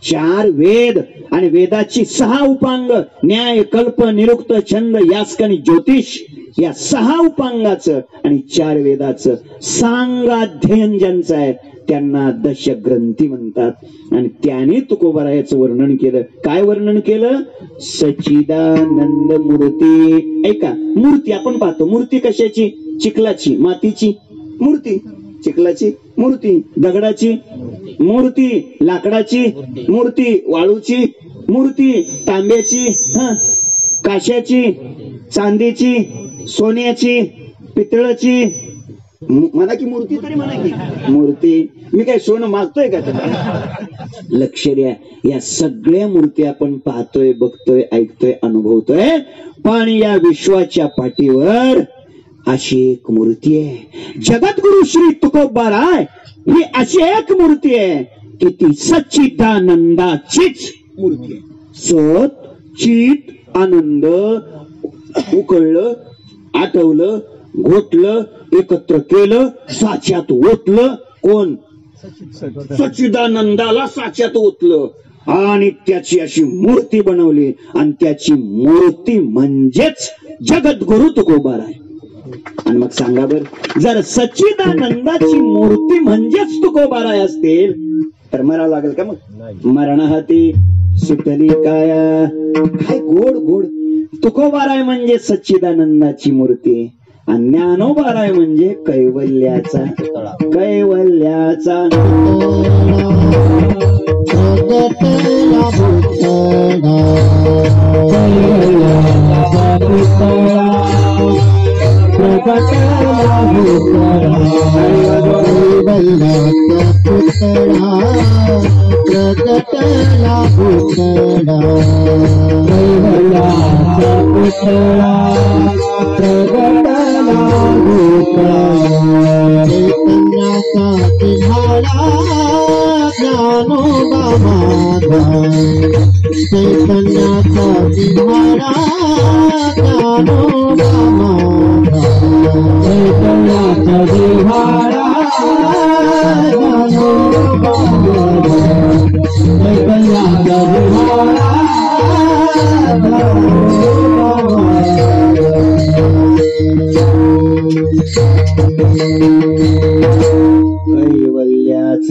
4 वेद आणि वेदाची 6 उपांग, न्याय कल्प निरुक्त छंद यास्क आणि ज्योतिष, या 6 उपांगाचं आणि 4 वेदाचं सांगाध्ययन ज्यांचं आहे त्यांना दशग्रंथी म्हणतात. आणि त्याने तुकोबारायाचं वर्णन केलं. काय वर्णन केलं, सच्चिदानंद मूर्ती. ऐका, मूर्ती आपण पाहतो, मूर्ती कशाची, चिखलाची मातीची मूर्ती, चिखलाची मूर्ती, दगडाची मूर्ती, लाकडाची मूर्ती, वाळूची मूर्ती, तांब्याची, काश्याची, चांदीची, सोन्याची, पितळाची, म्हणा की मूर्ती तरी म्हणा की मूर्ती. मी काय सोनं मागतोय का? लक्ष द्या, या सगळ्या मूर्ती आपण पाहतोय, बघतोय, ऐकतोय, अनुभवतोय. पण या विश्वाच्या पाठीवर अशी एक मूर्ती आहे, जगद्गुरु श्री तुकोबाराय ही अशी एक मूर्ती आहे की ती सच्चिदानंदाचीच मूर्ती आहे. सत चित आनंद उकळलं, आठवलं, घोटलं, एकत्र केलं, साच्यात ओतलं. कोण? सच्चिदानंदाला साच्यात ओतलं आणि त्याची अशी मूर्ती बनवली. आणि त्याची मूर्ती म्हणजेच जगद्गुरु तुकोबाराय. आणि मग सांगा बर, जर सच्चिदानंदाची मूर्ती म्हणजेच तुकोबाराय असतील तर मरावं लागेल का? मग मरणाहाती सुटली काया. काय गोड गोड. तुकोबाराय म्हणजे सच्चिदानंदाची मूर्ती आणि ज्ञानोबाराय म्हणजे कैवल्याचा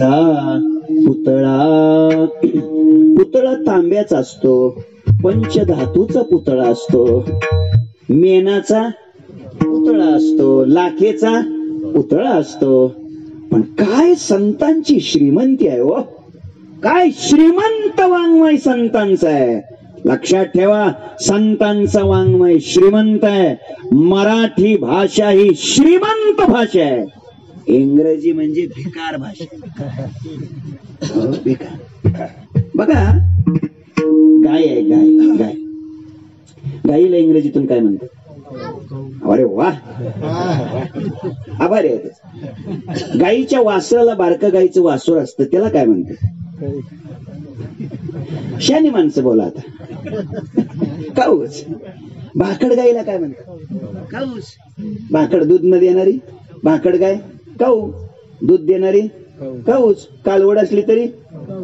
तांब्याचा पुतळा. पुतळा तांब्याचा असतो, पंचधातूचा पुतळा असतो, मेणाचा पुतळा असतो, लाखेचा पुतळा असतो. पण काय संतांची श्रीमंती आहे हो, काय श्रीमंत वाङ्मय संतांचं आहे. लक्षात ठेवा, संतांचं वाङ्मय श्रीमंत आहे. मराठी भाषा ही श्रीमंत भाषा आहे. इंग्रजी म्हणजे भिकार भाषा. भिकार. बघा, गाय आहे, गाय. गाय, गाईला इंग्रजीतून काय म्हणतात? अरे वा, आभारी आहे. गाईच्या वासराला, बारका गाईचं वासर असतं, त्याला काय म्हणतात? शानी माणसं बोला आता. काऊस. भाकड गाईला काय म्हणतात? काऊस. भाकड दूध न देणारी भाकड गाय काऊ, दूध देणारी काऊस. कालवड असली तरी,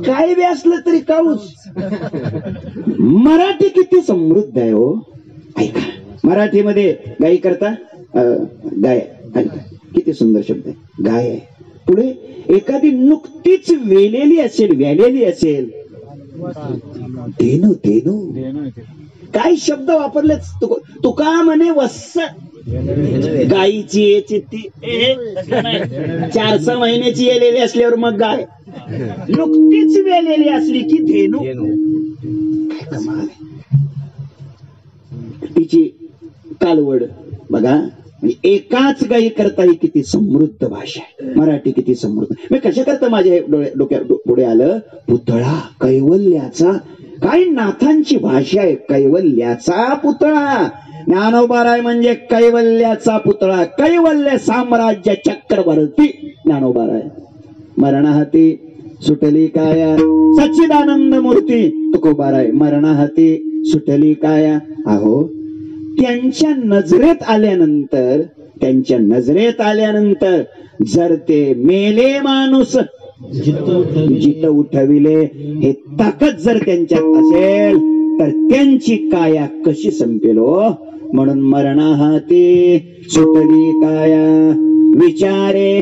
काय बी असलं तरी काऊस. मराठी किती समृद्ध आहे हो. ऐका, मराठीमध्ये गाई करता गाय, किती सुंदर शब्द आहे, गाय आहे. पुढे एखादी नुकतीच वेलेली असेल, व्यालेली असेल, धेनू. धेनू काय शब्द वापरले. तुका म्हणे वत्स. गायीची याची ती 4-6 महिन्याची येलेली असल्यावर मग गाय. नुकतीच वेलेली असली की धेनू. काय कमाल आहे. तिची कालवड बघा. एकाच गायी करता ही किती समृद्ध भाषा आहे. मराठी किती समृद्ध. मी कशा करता माझ्या डोक्या पुढे आलं, पुतळा कैवल्याचा. काय नाथांची भाषा आहे, कैवल्याचा पुतळा. ज्ञानोबाराय म्हणजे कैवल्याचा पुतळा. कैवल्य साम्राज्य चक्रवर्ती ज्ञानोबाराय. मरणाहाती सुटली काया, सच्चिदानंद मूर्ती तुकोबाराय. मरणाहाती सुटली काया. अहो, त्यांच्या नजरेत आल्यानंतर जर ते मेले माणूस जित उठविले, हे ताकद जर त्यांच्यात असेल तर त्यांची काया कशी संपेल हो. म्हणून मरणाहाती सुटली काया, विचारे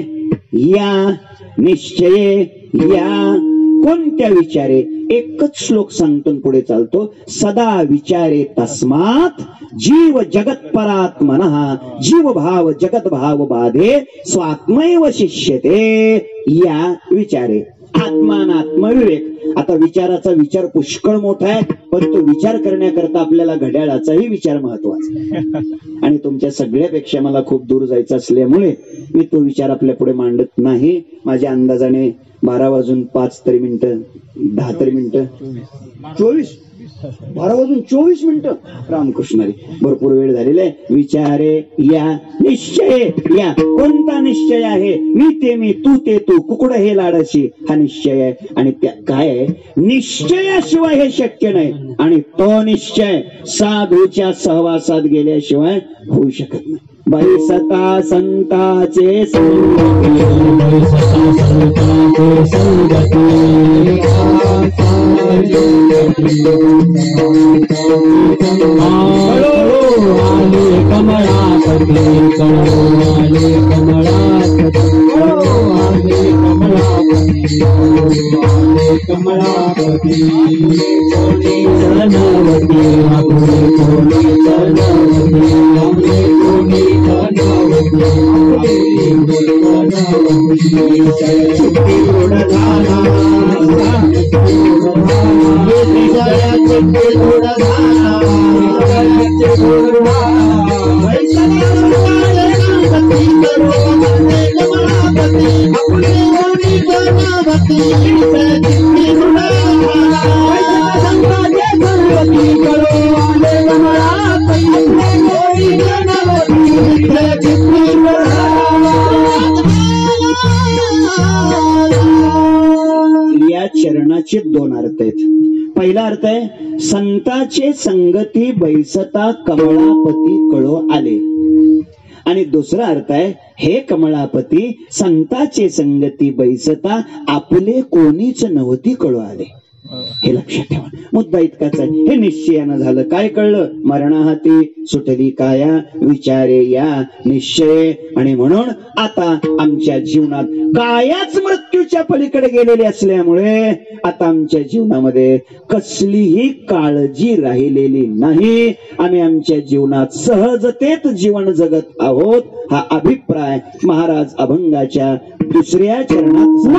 या निश्चये या. कोणत्या विचारे? एकच श्लोक सांगतो पुढे चालतो. सदा विचारे तस्मात जीव जगत परात्मनः, जीव भाव जगत भाव बाधे स्वात्मैव शिष्यते. या विचारे आत्मानात्मविवेक. आता विचाराचा विचार पुष्कळ मोठा आहे, पण तो विचार करण्याकरता आपल्याला घड्याळाचाही विचार महत्वाचा. आणि तुमच्या सगळ्यापेक्षा मला खूप दूर जायचं असल्यामुळे मी तो विचार आपल्या पुढे मांडत नाही. माझ्या अंदाजाने 12:05 तरी मिनिटं, 10 तरी मिनिटं, 12:24 रामकृष्णारी. भरपूर वेळ झालेला आहे. विचारे या निश्चय या. कोणता निश्चय आहे? मी ते मी, तू ते तू, कुकुड हे लाडाशी, हा निश्चय आहे. आणि त्या काय आहे? निश्चयाशिवाय हे शक्य नाही. आणि तो निश्चय साधूच्या सहवासात गेल्याशिवाय होऊ शकत नाही. बैसता संताचे संगती, कमळापती या चरणाचे 2 अर्थ आहेत. पहिला अर्थ आहे संताचे संगती बैसता कमळापती कळो आले. आणि दुसरा अर्थ आहे हे कमळापती संताचे संगती बैसता आपले कोणीच नव्हती कळो आले. हे लक्षात ठेवा. मुद्दा इतकाच आहे. हे निश्चयानं झालं. काय कळलं? मरणाहाती सुटली काया विचारे या निश्चय. आणि म्हणून आता आमच्या जीवनात कायाच मृत्यूच्या पलीकडे गेलेली असल्यामुळे आता आमच्या जीवनामध्ये कसलीही काळजी राहिलेली नाही. आम्ही आमच्या जीवनात सहजतेत जीवन जगत आहोत. हा अभिप्राय महाराज अभंगाच्या दुसऱ्या चरणात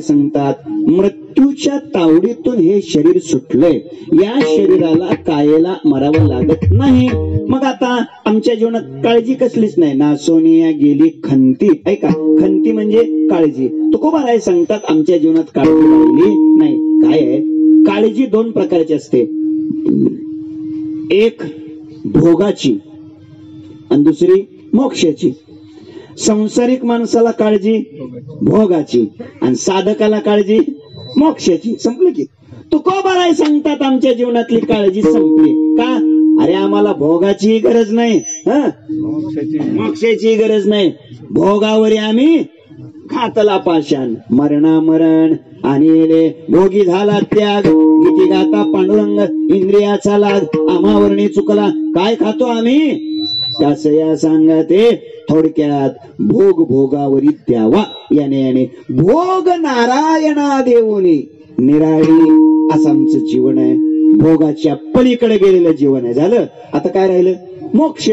सांगतात. मृत्यूच्या तावडीतून हे शरीर सुटलंय. या शरीराला कायेला मरावं लागत नाही. मग आता आमच्या जीवनात काळजी कसलीच नाही. नासोनिया गेली खंती. ऐका, खंती म्हणजे काळजी. तुकोबाराय सांगतात आमच्या जीवनात काळजी राहिली नाही. काय आहे? काळजी दोन प्रकारची असते. एक भोगाची आणि दुसरी मोक्षाची. संसारिक माणसाला काळजी भोगाची आणि साधकाला काळजी मोक्षाची. संपलं की. तुकोबाराय सांगतात आमच्या जीवनातली काळजी संपली. का? अरे आम्हाला भोगाची गरज नाही, मोक्षाची गरज नाही. भोगावरी आम्ही घातला पाषाण. मरणा मरण आणि भोगी झाला त्याग. गीती गाता पांडुरंग इंद्रियाचा लाग. आम्हावरणी चुकला काय खातो आम्ही. त्यासया सांगते थोडक्यात भोग भोगावरी द्यावा. याने भोग नारायणा देऊनी निराळी असं आमचं जीवन आहे. भोगाच्या पलीकडे गेलेलं जीवन आहे. झालं. आता काय राहिलं? मोक्ष.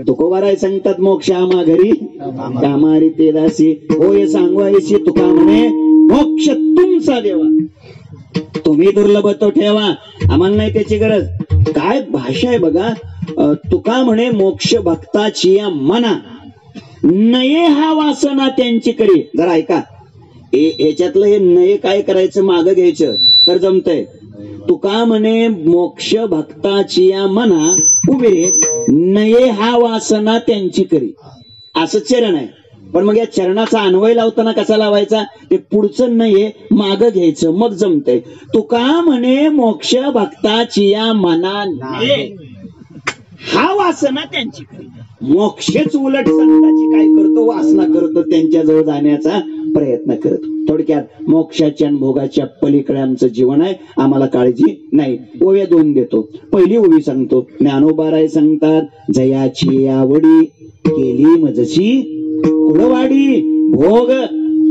तुकोबाराय सांगतात मोक्ष आम्हा घरी कामारी ते दासी होय सांगवायची. तुका म्हणे मोक्ष तुमचा देवा. तुम्ही दुर्लभ तो ठेवा, आम्हाला नाही त्याची गरज. काय भाषा आहे बघा. तुका म्हणे मोक्ष भक्ताची या मना नये हा वासना त्यांची करी. जरा ऐका, याच्यातलं हे नये काय करायचं मागं घ्यायचं तर जमतंय. तुका म्हणे मोक्ष भक्ताची या मना उभे रे नये हा वासना त्यांची करी. असं चरण आहे. पण मग या चरणाचा अन्वय लावताना कसा लावायचा? ते पुढचं नये मागं घ्यायचं मग जमतंय. तुका म्हणे मोक्ष भक्ताची या मना नये हा वासना त्यांची करी. मोक्षच उलट संताची काय करतो? वासना करतो, त्यांच्याजवळ जाण्याचा प्रयत्न करतो. थोडक्यात मोक्षाच्या आणि भोगाच्या पलीकडे आमचं जीवन आहे. आम्हाला काळजी नाही. ओव्या दोन देतो. पहिली ओवी सांगतो. ज्ञानोबाराय सांगतात जयाची आवडी केली मजची कुळवाडी. भोग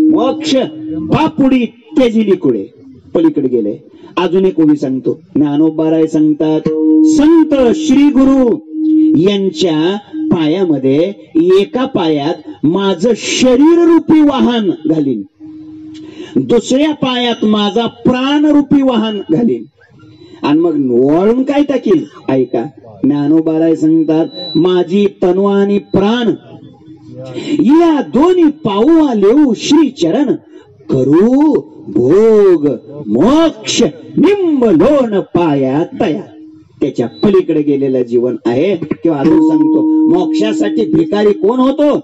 मोक्ष बापुडी तेजिली कुळे पलीकडे गेले. अजून एक ओवी सांगतो. ज्ञानोबाराय सांगतात, संत श्री गुरु यांच्या पायामध्ये एका पायात माझं शरीर रूपी वाहन घालीन, दुसऱ्या पायात माझा प्राण रूपी वाहन घालीन आणि मग वळून काय टाकील. ऐका, ज्ञानोबाराय सांगतात, माझी तनु आणि प्राण या दोन्ही पाऊआ लेऊ श्री चरण करू भोग मोक्ष निंब लोण पाया तया. त्याच्या पलीकडे गेलेलं जीवन आहे. किंवा अजून सांगतो, मोक्षासाठी भिकारी कोण होतो.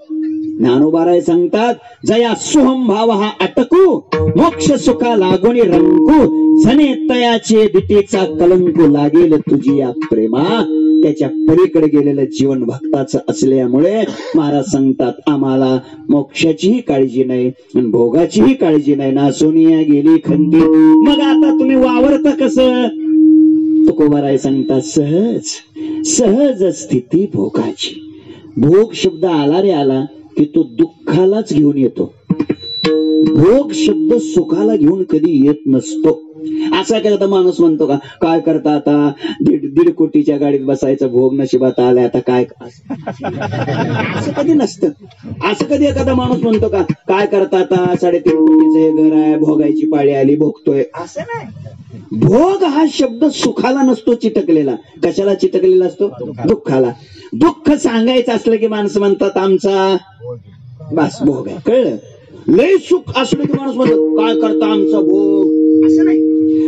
ज्ञानोबाराय सांगतात, जया सोहम भाव हा अटकू मोक्ष सुखा लागोनी रंकू झने तयाचे दिटेचा कलंकू लागेल तुझी या प्रेमा. त्याच्या पलीकडे गेलेलं जीवन भक्ताचं असल्यामुळे महाराज सांगतात, आम्हाला मोक्षाचीही काळजी नाही आणि भोगाचीही काळजी नाही ना. सोनिया गेली खंडी, मग आता तुम्ही वावरता कसं. तुकोबाराय सांगतात, सहज सहज स्थिती भोगाची. भोग शब्द आला रे आला की तो दुःखालाच घेऊन येतो. भोग शब्द सुखाला घेऊन कधी येत नसतो. असा एखादा माणूस म्हणतो का, काय करता आता, 1.5 कोटीच्या गाडीत बसायचं भोग नशिबात आलाय आता काय. असं कधी नसतं. असं कधी एखादा माणूस म्हणतो का, काय करता आता 3.5 कोटीचं हे घर आहे, भोगायची पाळी आली भोगतोय. असं नाही. भोग हा शब्द सुखाला नसतो चिटकलेला. कशाला चिटकलेला असतो. दुःखाला. दुःख सांगायचं असलं की माणसं म्हणतात आमचा बस भोग आहे. कळलं. लय सुख असलं की माणूस म्हणतो काय करता आमचा भोग. असं नाही.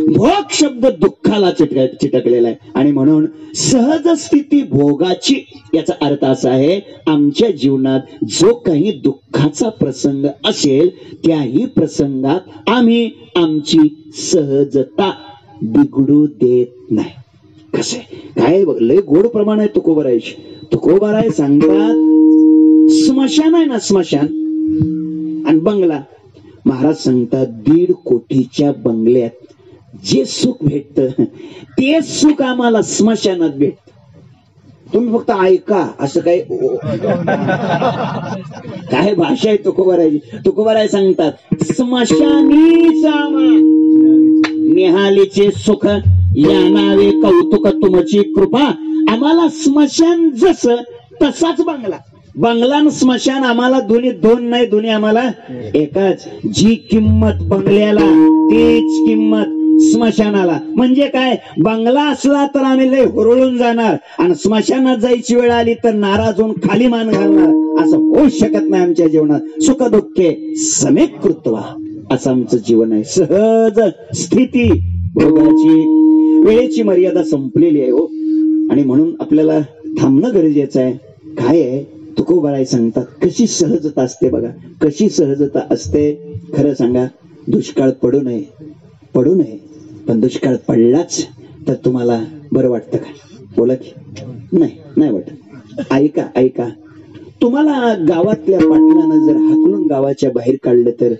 भोग शब्द दुःखाला चिटकलेला आहे. आणि म्हणून सहज स्थिती भोगाची याचा अर्थ असा आहे, आमच्या जीवनात जो काही दुःखाचा प्रसंग असेल त्याही प्रसंगात आम्ही आमची सहजता बिघडू देत नाही. कसे काय लय गोड प्रमाण आहे तुकोबारायची. तुकोबाराय सांगतात, स्मशान आहे ना, स्मशान आणि बंगला. महाराज सांगतात, 1.5 कोटीच्या बंगल्यात जे सुख भेटत ते सुख आम्हाला स्मशानात भेटत. तुम्ही फक्त ऐका. असं काय काय भाषा आहे तुकोबारायची. तुकोबाराय सांगतात, स्मशानी सामा निहालीचे सुख या नावे कौतुक तुमची कृपा. आम्हाला स्मशान जसं तसाच बंगला. बंगला आणि स्मशान आम्हाला दोन्ही दोन नाही, दोन्ही आम्हाला एकाच. जी किंमत बंगल्याला तीच किंमत स्मशानाला. म्हणजे काय, बंगला असला तर आम्ही लय हुरळून जाणार आणि स्मशानात जायची वेळ आली तर नाराज होऊन खाली मान घालणार. असं होऊ शकत नाही आमच्या जीवनात. सुख दुःखे समेत कृत्वा असं आमचं जीवन आहे. सहज स्थिती भोगाची. वेळेची मर्यादा संपलेली आहे हो, आणि म्हणून आपल्याला थांबणं गरजेचं आहे. काय आहे तुकोबाराय सांगतात, कशी सहजता असते बघा, कशी सहजता असते. खरं सांगा, दुष्काळ पडू नये, पडू नये, पण दुष्काळ पडलाच तर तुम्हाला बरं वाटतं का. बोला की नाही, नाही वाटत. ऐका ऐका, तुम्हाला गावातल्या पाटलानं जर हाकलून गावाच्या बाहेर काढलं तर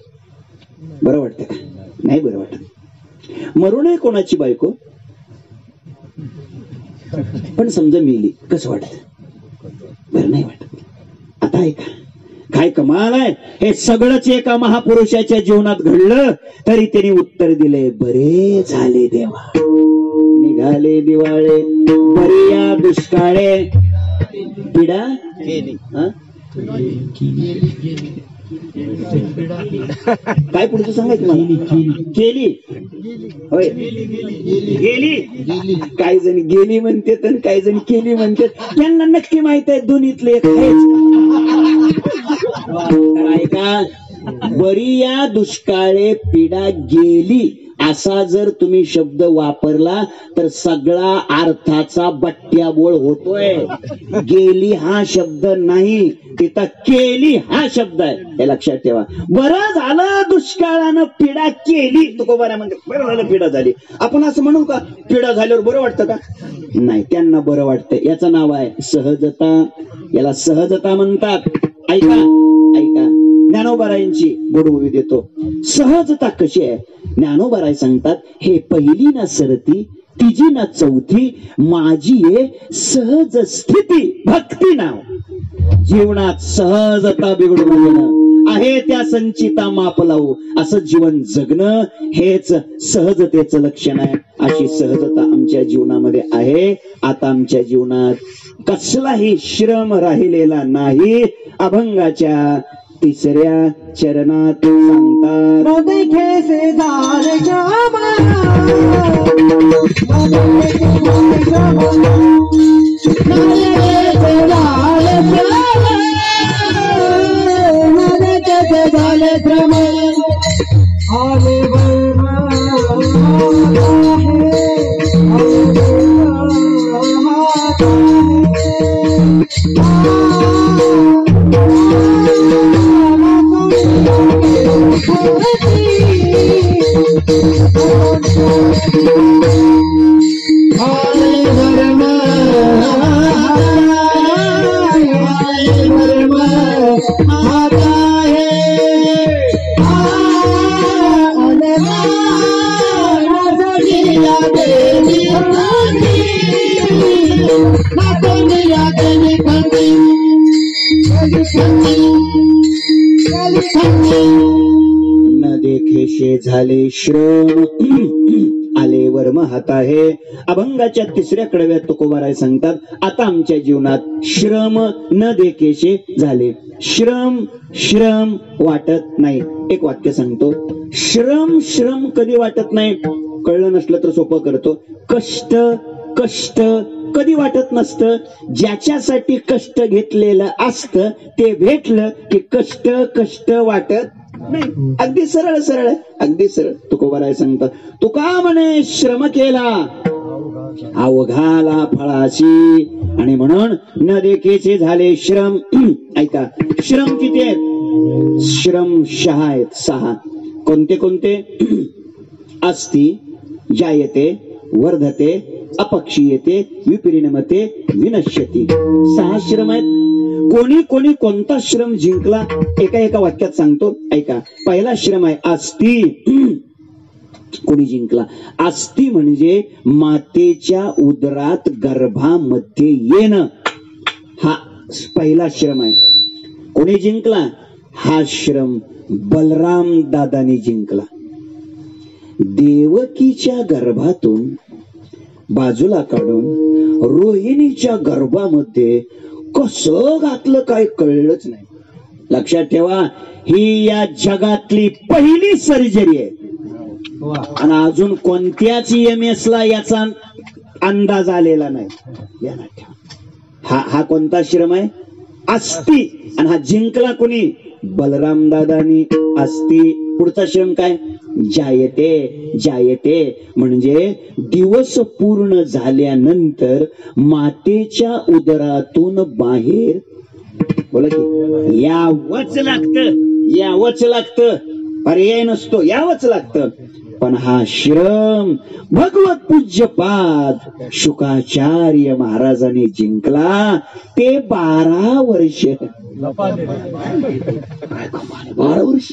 बरं वाटतं का. नाही बरं वाटत. मरू नये कोणाची बायको, पण समजा मेली कसं वाटत. बरं नाही वाटत. आता ऐका, काय कमाल आहे. हे सगळंच एका महापुरुषाच्या जीवनात घडलं तरी त्यांनी उत्तर दिले, बरे झाले देवा. निघाले दिवाळे बरी या दुष्काळे पिढा काय पुढचं सांगायचं मला. केली होय, गेली. काही जण गेली म्हणते तर काही जण केली म्हणते. त्यांना नक्की माहित आहे दोन्हीतले एक आहेच. ऐका, बरी या दुष्काळे पिढा गेली असा जर तुम्ही शब्द वापरला तर सगळा अर्थाचा बट्ट्याबोळ होतोय. गेली हा शब्द नाही, तिथं केली हा शब्द आहे. हे लक्षात ठेवा. बरं झालं दुष्काळानं पिढा केली. तुकोबाराय म्हणजे बरं झालं पिढा झाली. आपण असं म्हणू का, पिढा झाल्यावर बरं वाटतं का. नाही, त्यांना बरं वाटतं. याचं नाव आहे सहजता. याला सहजता म्हणतात. ऐका ऐका, ज्ञानोबारायांची गोडगोळी देतो. सहजता कशी आहे. ज्ञानोबाराय सांगतात, हे पहिली ना सरती, तिजी ना चौथी, माझी ये सहज स्थिती भक्ती नाव. जीवनात सहजता बिघडून गेलं आहे त्या त्या संचिता माप लावू असं जीवन जगणं हेच सहजतेचं लक्षण आहे. अशी सहजता आमच्या जीवनामध्ये आहे. आता आमच्या जीवनात कसलाही श्रम राहिलेला नाही. अभंगाच्या 3ऱ्या चरणात सांगतात न देखेशे झाले श्रम आले वर्म हात आहे. अभंगाच्या 3ऱ्या कडव्यात तुकोबाराय सांगतात आता आमच्या जीवनात श्रम न देखेशे झाले. श्रम श्रम वाटत नाही. एक वाक्य सांगतो. श्रम श्रम कधी वाटत नाही. कळलं नसलं तर सोपं करतो. कष्ट कष्ट कधी वाटत नसतं. ज्याच्यासाठी कष्ट घेतलेलं असतं ते भेटलं की कष्ट कष्ट वाटत नाही. अगदी सरळ सरळ अगदी सरळ तुकोबाराय सांगतात. तुका म्हणे श्रम केला अवघाला फळाशी आणि म्हणून न देखेचे झाले श्रम. ऐका श्रम किती आहेत. श्रम 6 आहेत. 6 कोणते कोणते. अस्ति जायते वर्धते अपक्षीयते विपरिणमते विनश्यती. 6 श्रम आहेत. कोणी कोणी कोणता श्रम जिंकला एका एका वाक्यात सांगतो. ऐका पहिला श्रम आहे अस्ति. कोणी जिंकला. अस्ति म्हणजे मातेच्या उदरात गर्भामध्ये येणं. हा पहिला श्रम आहे. कोणी जिंकला. हा श्रम बलराम दादानी जिंकला. देवकीच्या गर्भातून बाजूला काढून रोहिणीच्या गर्भामध्ये कसं घातलं काय कळलंच नाही. लक्षात ठेवा ही या जगातली पहिली सर्जरी आहे. आणि अजून कोणत्याच EMS ला याचा अंदाज आलेला नाही. हा कोणता श्रम आहे. अस्ति. आणि हा जिंकला कोणी. बलराम दादानी. अस्ति. पुढचा श्रम काय. जायते. जायते म्हणजे दिवस पूर्ण झाल्यानंतर मातेच्या उदरातून बाहेर बोला की यावंच लागतं. यावंच लागतं. पर्याय नसतो. यावंच लागतं. पण हा श्रम भगवत पूज्यपाद शुकाचार्य महाराजांनी जिंकला. ते 12 वर्ष. 12 वर्ष.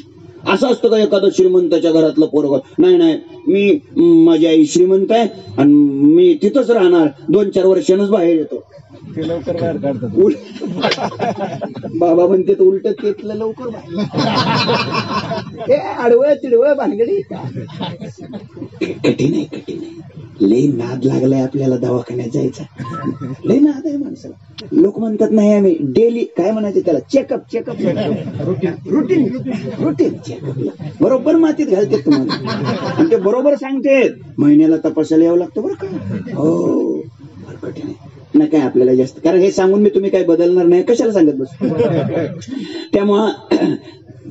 असं असतं का एखादं श्रीमंताच्या घरातलं पोरग. नाही नाही मी माझी आई श्रीमंत आहे आणि मी तिथंच राहणार. 2-4 वर्षांच बाहेर येतो. लवकर बाहेर काढतात. बाबा म्हणते उलट तेथलं लवकर हे आडवं तिडवं भानगडी. कठीण आहे कठीण आहे. लई नाद लागलाय आपल्याला दवाखान्यात जायचा. लई नाद आहे माणसाला. लोक म्हणतात नाही आम्ही डेली काय म्हणायचे त्याला चेकअप रुटीन चेकअपला बरोबर मातीत घालते तुम्हाला. आणि ते बरोबर सांगते महिन्याला तपासायला यावं लागतं बरं का. हो कठीण आहे ना काय आपल्याला जास्त. कारण हे सांगून मी तुम्ही काय बदलणार नाही. कशाला सांगत बस. त्यामुळं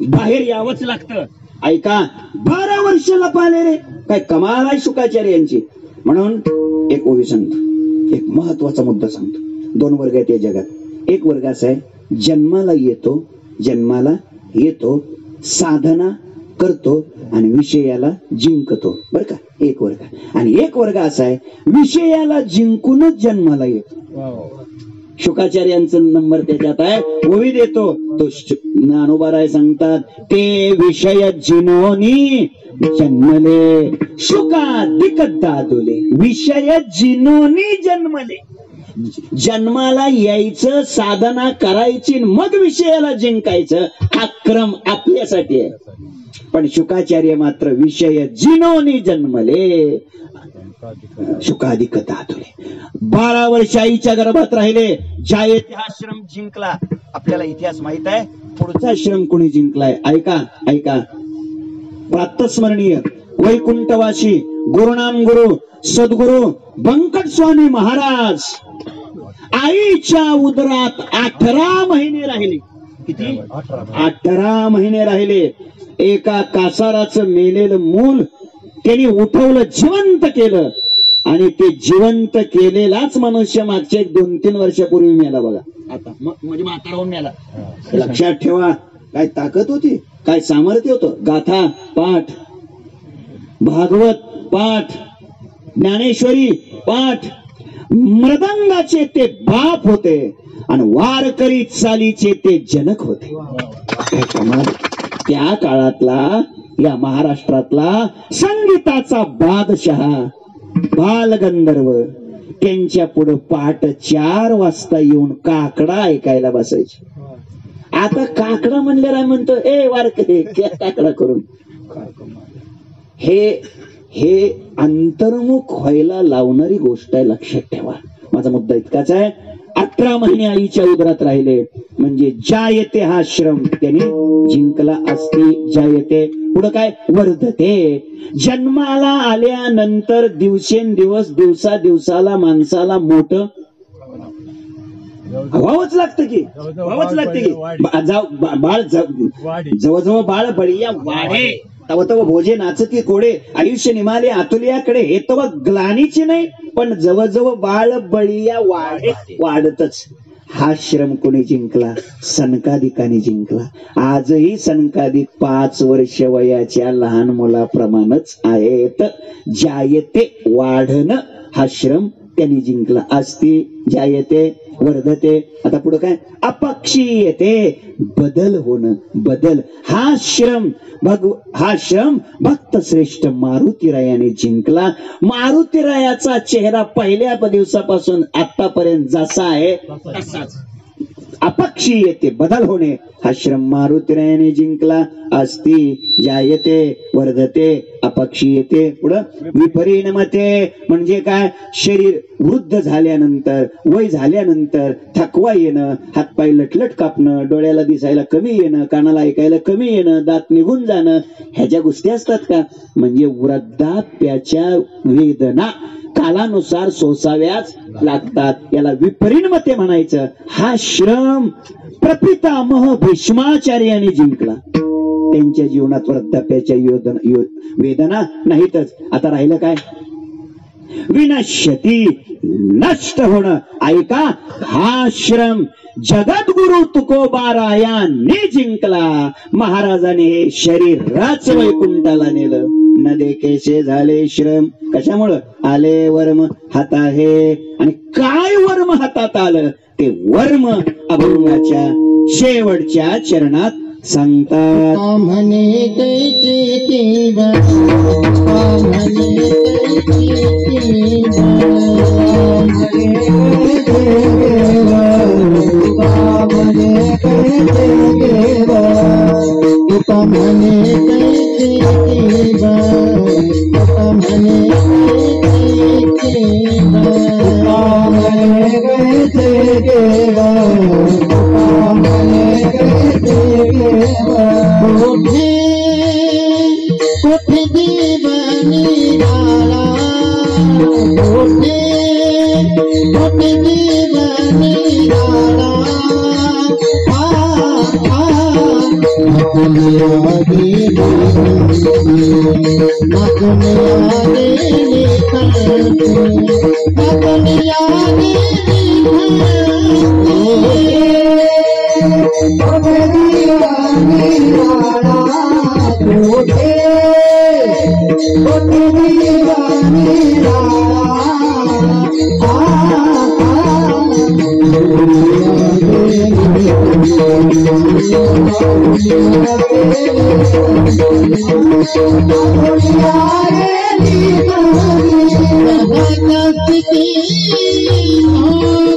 बाहेर यावंच लागतं. ऐका 12 वर्षाला पाहिले रे. काय कमाल आहे शुकाचार्य यांची. म्हणून एक ओवी सांगतो. एक महत्वाचा मुद्दा सांगतो. 2 वर्ग आहेत या जगात. एक वर्ग असा आहे जन्माला येतो साधना करतो आणि विषयाला जिंकतो बरं का. एक वर्ग. आणि एक वर्ग असा आहे विषयाला जिंकूनच जन्माला येतो. शुकाचार्यांचा नंबर त्याच्यात आहे. ओवी देतो तो ज्ञानोबाराय सांगतात ते विषय जिनोनी जन्मले शुका दिकदादुले. विषय जिनोनी जन्मले. जन्माला यायचं, साधना करायची, मग विषयाला जिंकायचं, हा क्रम आपल्यासाठी आहे. पण शुकाचार्य मात्र विषय जिनोनी जन्मले शुकाधिक दातुले. 12 वर्ष आईच्या गर्भात राहिले, जायते हा श्रम जिंकला. आपल्याला इतिहास माहित आहे. पुढचा श्रम कोणी जिंकलाय? ऐका ऐका. प्रातस्मरणीय वैकुंठवासी गुरुनाम गुरु सद्गुरु बंकट स्वामी महाराज आईच्या उदरात 18 महिने राहिले. किती? 18 महिने राहिले. एका कासाराचं मेलेलं मूल त्यांनी उठवलं, जिवंत केलं, आणि ते जिवंत केलेलाच मनुष्य मागच्या 2-3 वर्षापूर्वी मेला बघा. आता म्हणजे म्हातारा होऊन मेला. लक्षात ठेवा, काय ताकद होती, काय सामर्थ्य होतं. गाथा पाठ, भागवत पाठ, ज्ञानेश्वरी पाठ. मृदंगाचे ते बाप होते आणि वारकरी चालीचे ते जनक होते. त्या काळातला, या महाराष्ट्रातला संगीताचा बादशहा बालगंधर्व, त्यांच्या पुढे पहाटे 4 वाजता येऊन काकडा ऐकायला बसायचे. आता काकडा म्हणलेला म्हणतो, ए वारकरी काकडा करून. हे अंतर्मुख व्हायला लावणारी गोष्ट आहे. लक्षात ठेवा. माझा मुद्दा इतकाच आहे. 18 महिने आईच्या उदरात राहिले म्हणजे जायते हा श्रम त्यांनी जिंकला असती. जायते पुढं काय? वर्धते. जन्माला आल्यानंतर दिवसेंदिवस, दिवसा दिवसाला माणसाला मोठं व्हावंच लागतं की, व्हावंच लागतं की. बाळ जवळजवळ बाळ बळीया वाढे, तव तव भोजे नाचती कोडे, आयुष्य निमाले आतुलियाकडे. हे तव ग्लानीची नाही, पण जवळजवळ बाळ बळीया वाढे, वाढतच. हा श्रम कोणी जिंकला? सनकादिकांनी जिंकला. आजही सनकादिक 5 वर्ष वयाच्या लहान मुलाप्रमाणेच आहेत. जायते वाढणं हा श्रम त्यांनी जिंकला असती. जायते वर्धते. आता पुढे काय? अपक्षीयते, बदल होणं, बदल. हा श्रम भक्त श्रेष्ठ मारुतीरायाने जिंकला. मारुतीरायाचा चेहरा पहिल्या दिवसापासून आतापर्यंत जसा आहे तसाच. अपक्षीयते, बदल होणे, हा श्रम मारुतीरायाने जिंकला असती. जायते वर्धते अपक्षीयते. पुढं विपरिणमते म्हणजे काय? शरीर वृद्ध झाल्यानंतर, वय झाल्यानंतर थकवा येणं, हातपाय लटलट कापणं, डोळ्याला दिसायला कमी येणं, कानाला ऐकायला कमी येणं, दात निघून जाणं, ह्याच्या गोष्टी असतात का? म्हणजे वृद्धाप्याच्या वेदना कालानुसार सोसाव्याच लागतात. याला विपरिणमते म्हणायचं. हा श्रम प्रपितामह भीष्माचार्यांनी जिंकला. त्यांच्या जीवनात वृद्धाप्याच्या वेदना नाहीतच. आता राहिलं काय? विनश्यती, नष्ट होणं. ऐका, हा श्रम जगद्गुरु तुकोबारायांनी जिंकला. महाराजाने हे शरीराच वैकुंठाला नेलं. न देखेशे झाले श्रम. कशामुळं? आले वर्म हात आहे. आणि काय वर्म हातात आलं? ते वर्म अभंगाच्या शेवटच्या चरणात सांगतात. म्हणे Oh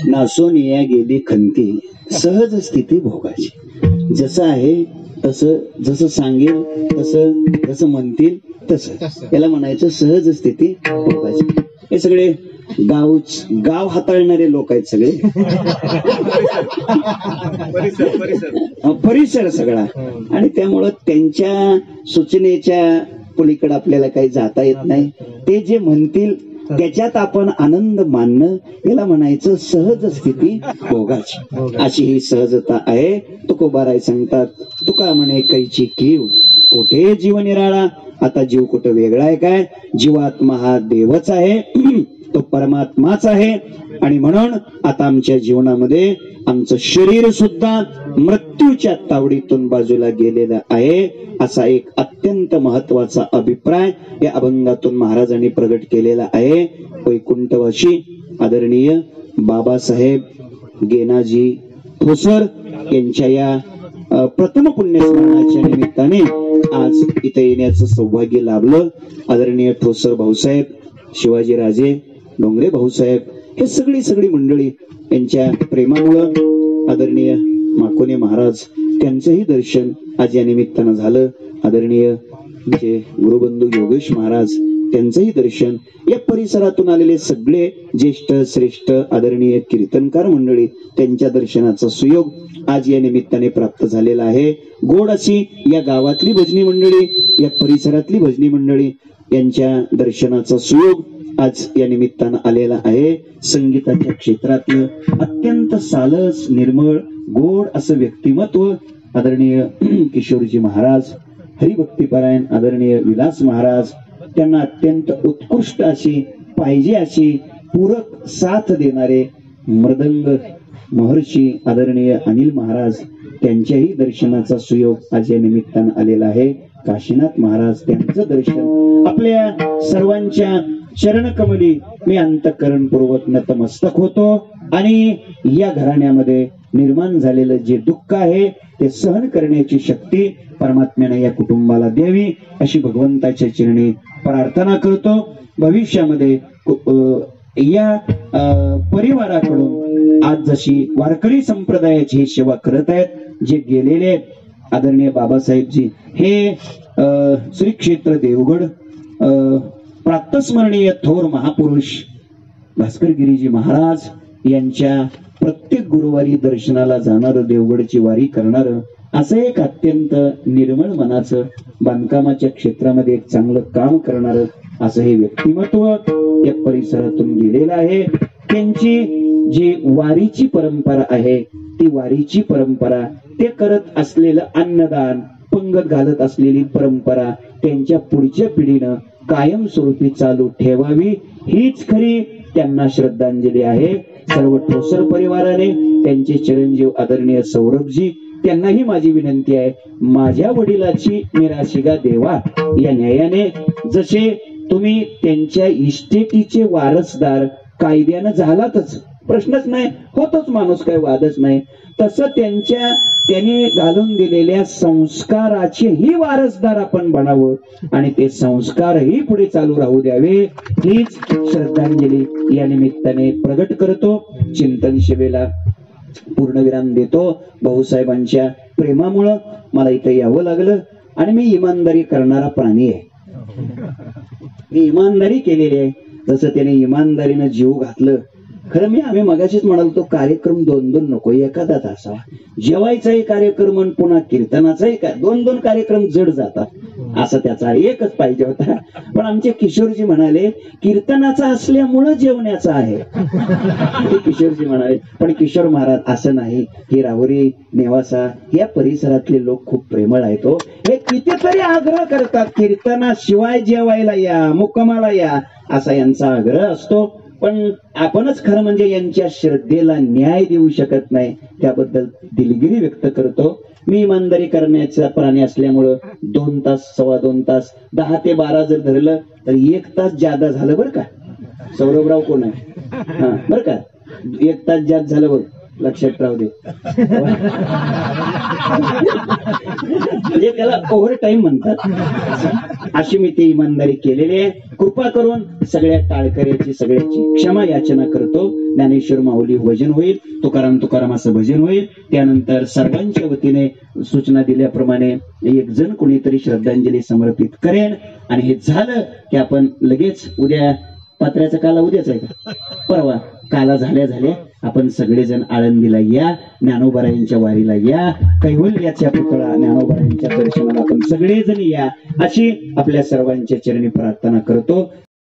नासोनिया गेली खंती सहज स्थिती भोगाची. जसं आहे तसं, जसं सांगेल तसं, जसं म्हणतील तसं, याला म्हणायचं सहज स्थिती भोगाची. हे सगळे गाव हाताळणारे लोक आहेत सगळे. परिसर सगळा. आणि त्यामुळं त्यांच्या सूचनेच्या पलीकडे आपल्याला काही जाता येत नाही. ते जे म्हणतील त्याच्यात आपण आनंद मानणं, याला म्हणायचं सहज स्थिती भोगाची. अशी ही सहजता आहे. तुकोबाराय सांगतात, तुका म्हणे कैची कीव कुठे जीव निराळा. आता जीव कुठं वेगळा आहे काय? जीवात्मा हा देवच आहे. तो परमात्माच आहे. आणि म्हणून आता आमच्या जीवनामध्ये आमचं शरीर सुद्धा मृत्यूच्या तावडीतून बाजूला गेलेलं आहे, असा एक अत्यंत महत्वाचा अभिप्राय या अभंगातून महाराजांनी प्रगट केलेला आहे. वैकुंठवासी आदरणीय बाबासाहेब गेनाजी ठोसर यांच्या या प्रथम पुण्यस्मरणाच्या निमित्ताने आज इथे येण्याचं सौभाग्य लाभलं. आदरणीय ठोसर भाऊसाहेब, शिवाजीराजे डोंगरे भाऊसाहेब, हे सगळी मंडळी यांच्या प्रेमामुळं आदरणीय माकोने महाराज त्यांचंही दर्शन आज या निमित्तानं झालं. आदरणीय जे गुरुबंधू योगेश महाराज त्यांचंही दर्शन, या परिसरातून आलेले सगळे ज्येष्ठ श्रेष्ठ आदरणीय कीर्तनकार मंडळी त्यांच्या दर्शनाचा सुयोग आज या निमित्ताने प्राप्त झालेला आहे. गोड अशी या गावातली भजनी मंडळी, या परिसरातली भजनी मंडळी यांच्या दर्शनाचा सुयोग आज या निमित्तानं आलेला आहे. संगीताच्या क्षेत्रातलं अत्यंत सालस निर्मळ गोड असं व्यक्तिमत्व आदरणीय किशोरजी महाराज, हरिभक्तीपरायण आदरणीय विलास महाराज, त्यांना अत्यंत उत्कृष्ट अशी पाहिजे अशी पूरक साथ देणारे मृदंग महर्षी आदरणीय अनिल महाराज, त्यांच्याही दर्शनाचा सुयोग आज या निमित्तानं आलेला आहे. काशीनाथ महाराज, त्यांचं दर्शन आपल्या सर्वांच्या चरणकमली मी अंतःकरणपूर्वक नतमस्तक होतो. आणि या घराण्यामध्ये निर्माण झालेलं जे दुःख आहे ते सहन करण्याची शक्ती परमात्म्याने या कुटुंबाला द्यावी अशी भगवंताच्या चरणी प्रार्थना करतो. भविष्यामध्ये या परिवाराकडून आज जशी वारकरी संप्रदायाची सेवा करत आहेत, जे गेलेले आदरणीय बाबासाहेबजी, हे श्री क्षेत्र देवगड प्रातस्मरणीय थोर महापुरुष भास्कर गिरीजी महाराज यांच्या प्रत्येक गुरुवारी दर्शनाला जाणारं, देवगडची वारी करणारं, असं एक अत्यंत निर्मळ मनाचं, बांधकामाच्या क्षेत्रामध्ये एक चांगलं काम करणारं असं हे व्यक्तिमत्व या परिसरातून गेलेलं आहे. त्यांची जी वारीची परंपरा आहे, ती वारीची परंपरा, ते करत असलेलं अन्नदान, पंगत घालत असलेली परंपरा त्यांच्या पुढच्या पिढीनं कायमस्वरूपी चालू ठेवावी, हीच खरी त्यांना श्रद्धांजली आहे. सर्व ठोसर परिवाराने, त्यांचे चिरंजीव आदरणीय सौरभजी, त्यांनाही माझी विनंती आहे, माझ्या वडिलाची निराशिगा देवा या न्यायाने जसे तुम्ही त्यांच्या इस्टेटीचे वारसदार कायद्यानं झालातच, प्रश्नच नाही, होतच माणूस, काही वादच नाही, तसं त्यांनी घालून दिलेल्या संस्काराचेही वारसदार आपण बनावं आणि ते संस्कारही पुढे चालू राहू द्यावे, हीच श्रद्धांजली या निमित्ताने प्रगट करतो. चिंतन सेवेला पूर्णविराम देतो. भाऊसाहेबांच्या प्रेमामुळं मला इथे यावं लागलं आणि मी इमानदारी करणारा प्राणी आहे. मी इमानदारी केलेली आहे, जसं त्याने इमानदारीनं जीव घातलं. खरं आम्ही मगाशीच म्हणालो, तो कार्यक्रम 2-2 नको, एखादाच असावा. जेवायचाही कार्यक्रम आणि पुन्हा कीर्तनाचाही 2-2 कार्यक्रम जड जातात, असं त्याचा एकच पाहिजे होता. पण आमचे किशोरजी म्हणाले कीर्तनाचा असल्यामुळं जेवण्याचा आहे, ते किशोरजी म्हणाले. पण किशोर महाराज असं नाही, ही राहुरी नेवासा या परिसरातले लोक खूप प्रेमळ आहेत. हे कितीतरी आग्रह करतात, कीर्तनाशिवाय जेवायला या, मुक्कामाला या, असा यांचा आग्रह असतो. पण आपणच खरं म्हणजे यांच्या श्रद्धेला न्याय देऊ शकत नाही, त्याबद्दल दिलगिरी व्यक्त करतो. मी इमानदारी करण्याचा प्राणी असल्यामुळं 2 तास, 2.25 तास, 10 ते 12 जर धरलं तर 1 तास जादा झालं बरं का. सौरभराव कोण आहे, हा बरं का, 1 तास जास्त झालं बघ, लक्षात राहू दे. म्हणजे त्याला ओव्हर टाइम म्हणतात. अशी मी ती इमानदारी केलेली आहे. कृपा करून सगळ्या टाळकऱ्याची, सगळ्याची क्षमा याचना करतो. ज्ञानेश्वर माऊली भजन होईल, तुकाराम असं भजन होईल. त्यानंतर सर्वांच्या वतीने सूचना दिल्याप्रमाणे एक जण कोणीतरी श्रद्धांजली समर्पित करेन. आणि हे झालं की आपण लगेच उद्या, पात्र्याचा काला उद्याच आहे का, परवा काला झाल्या आपण सगळेजण आळंदीला या, ज्ञानोबारायांच्या वारीला या, कैवल्याच्या पुतळा ज्ञानोबारायांच्या दर्शनाला आपण सगळेजण या, अशी आपल्या सर्वांच्या चरणी प्रार्थना करतो.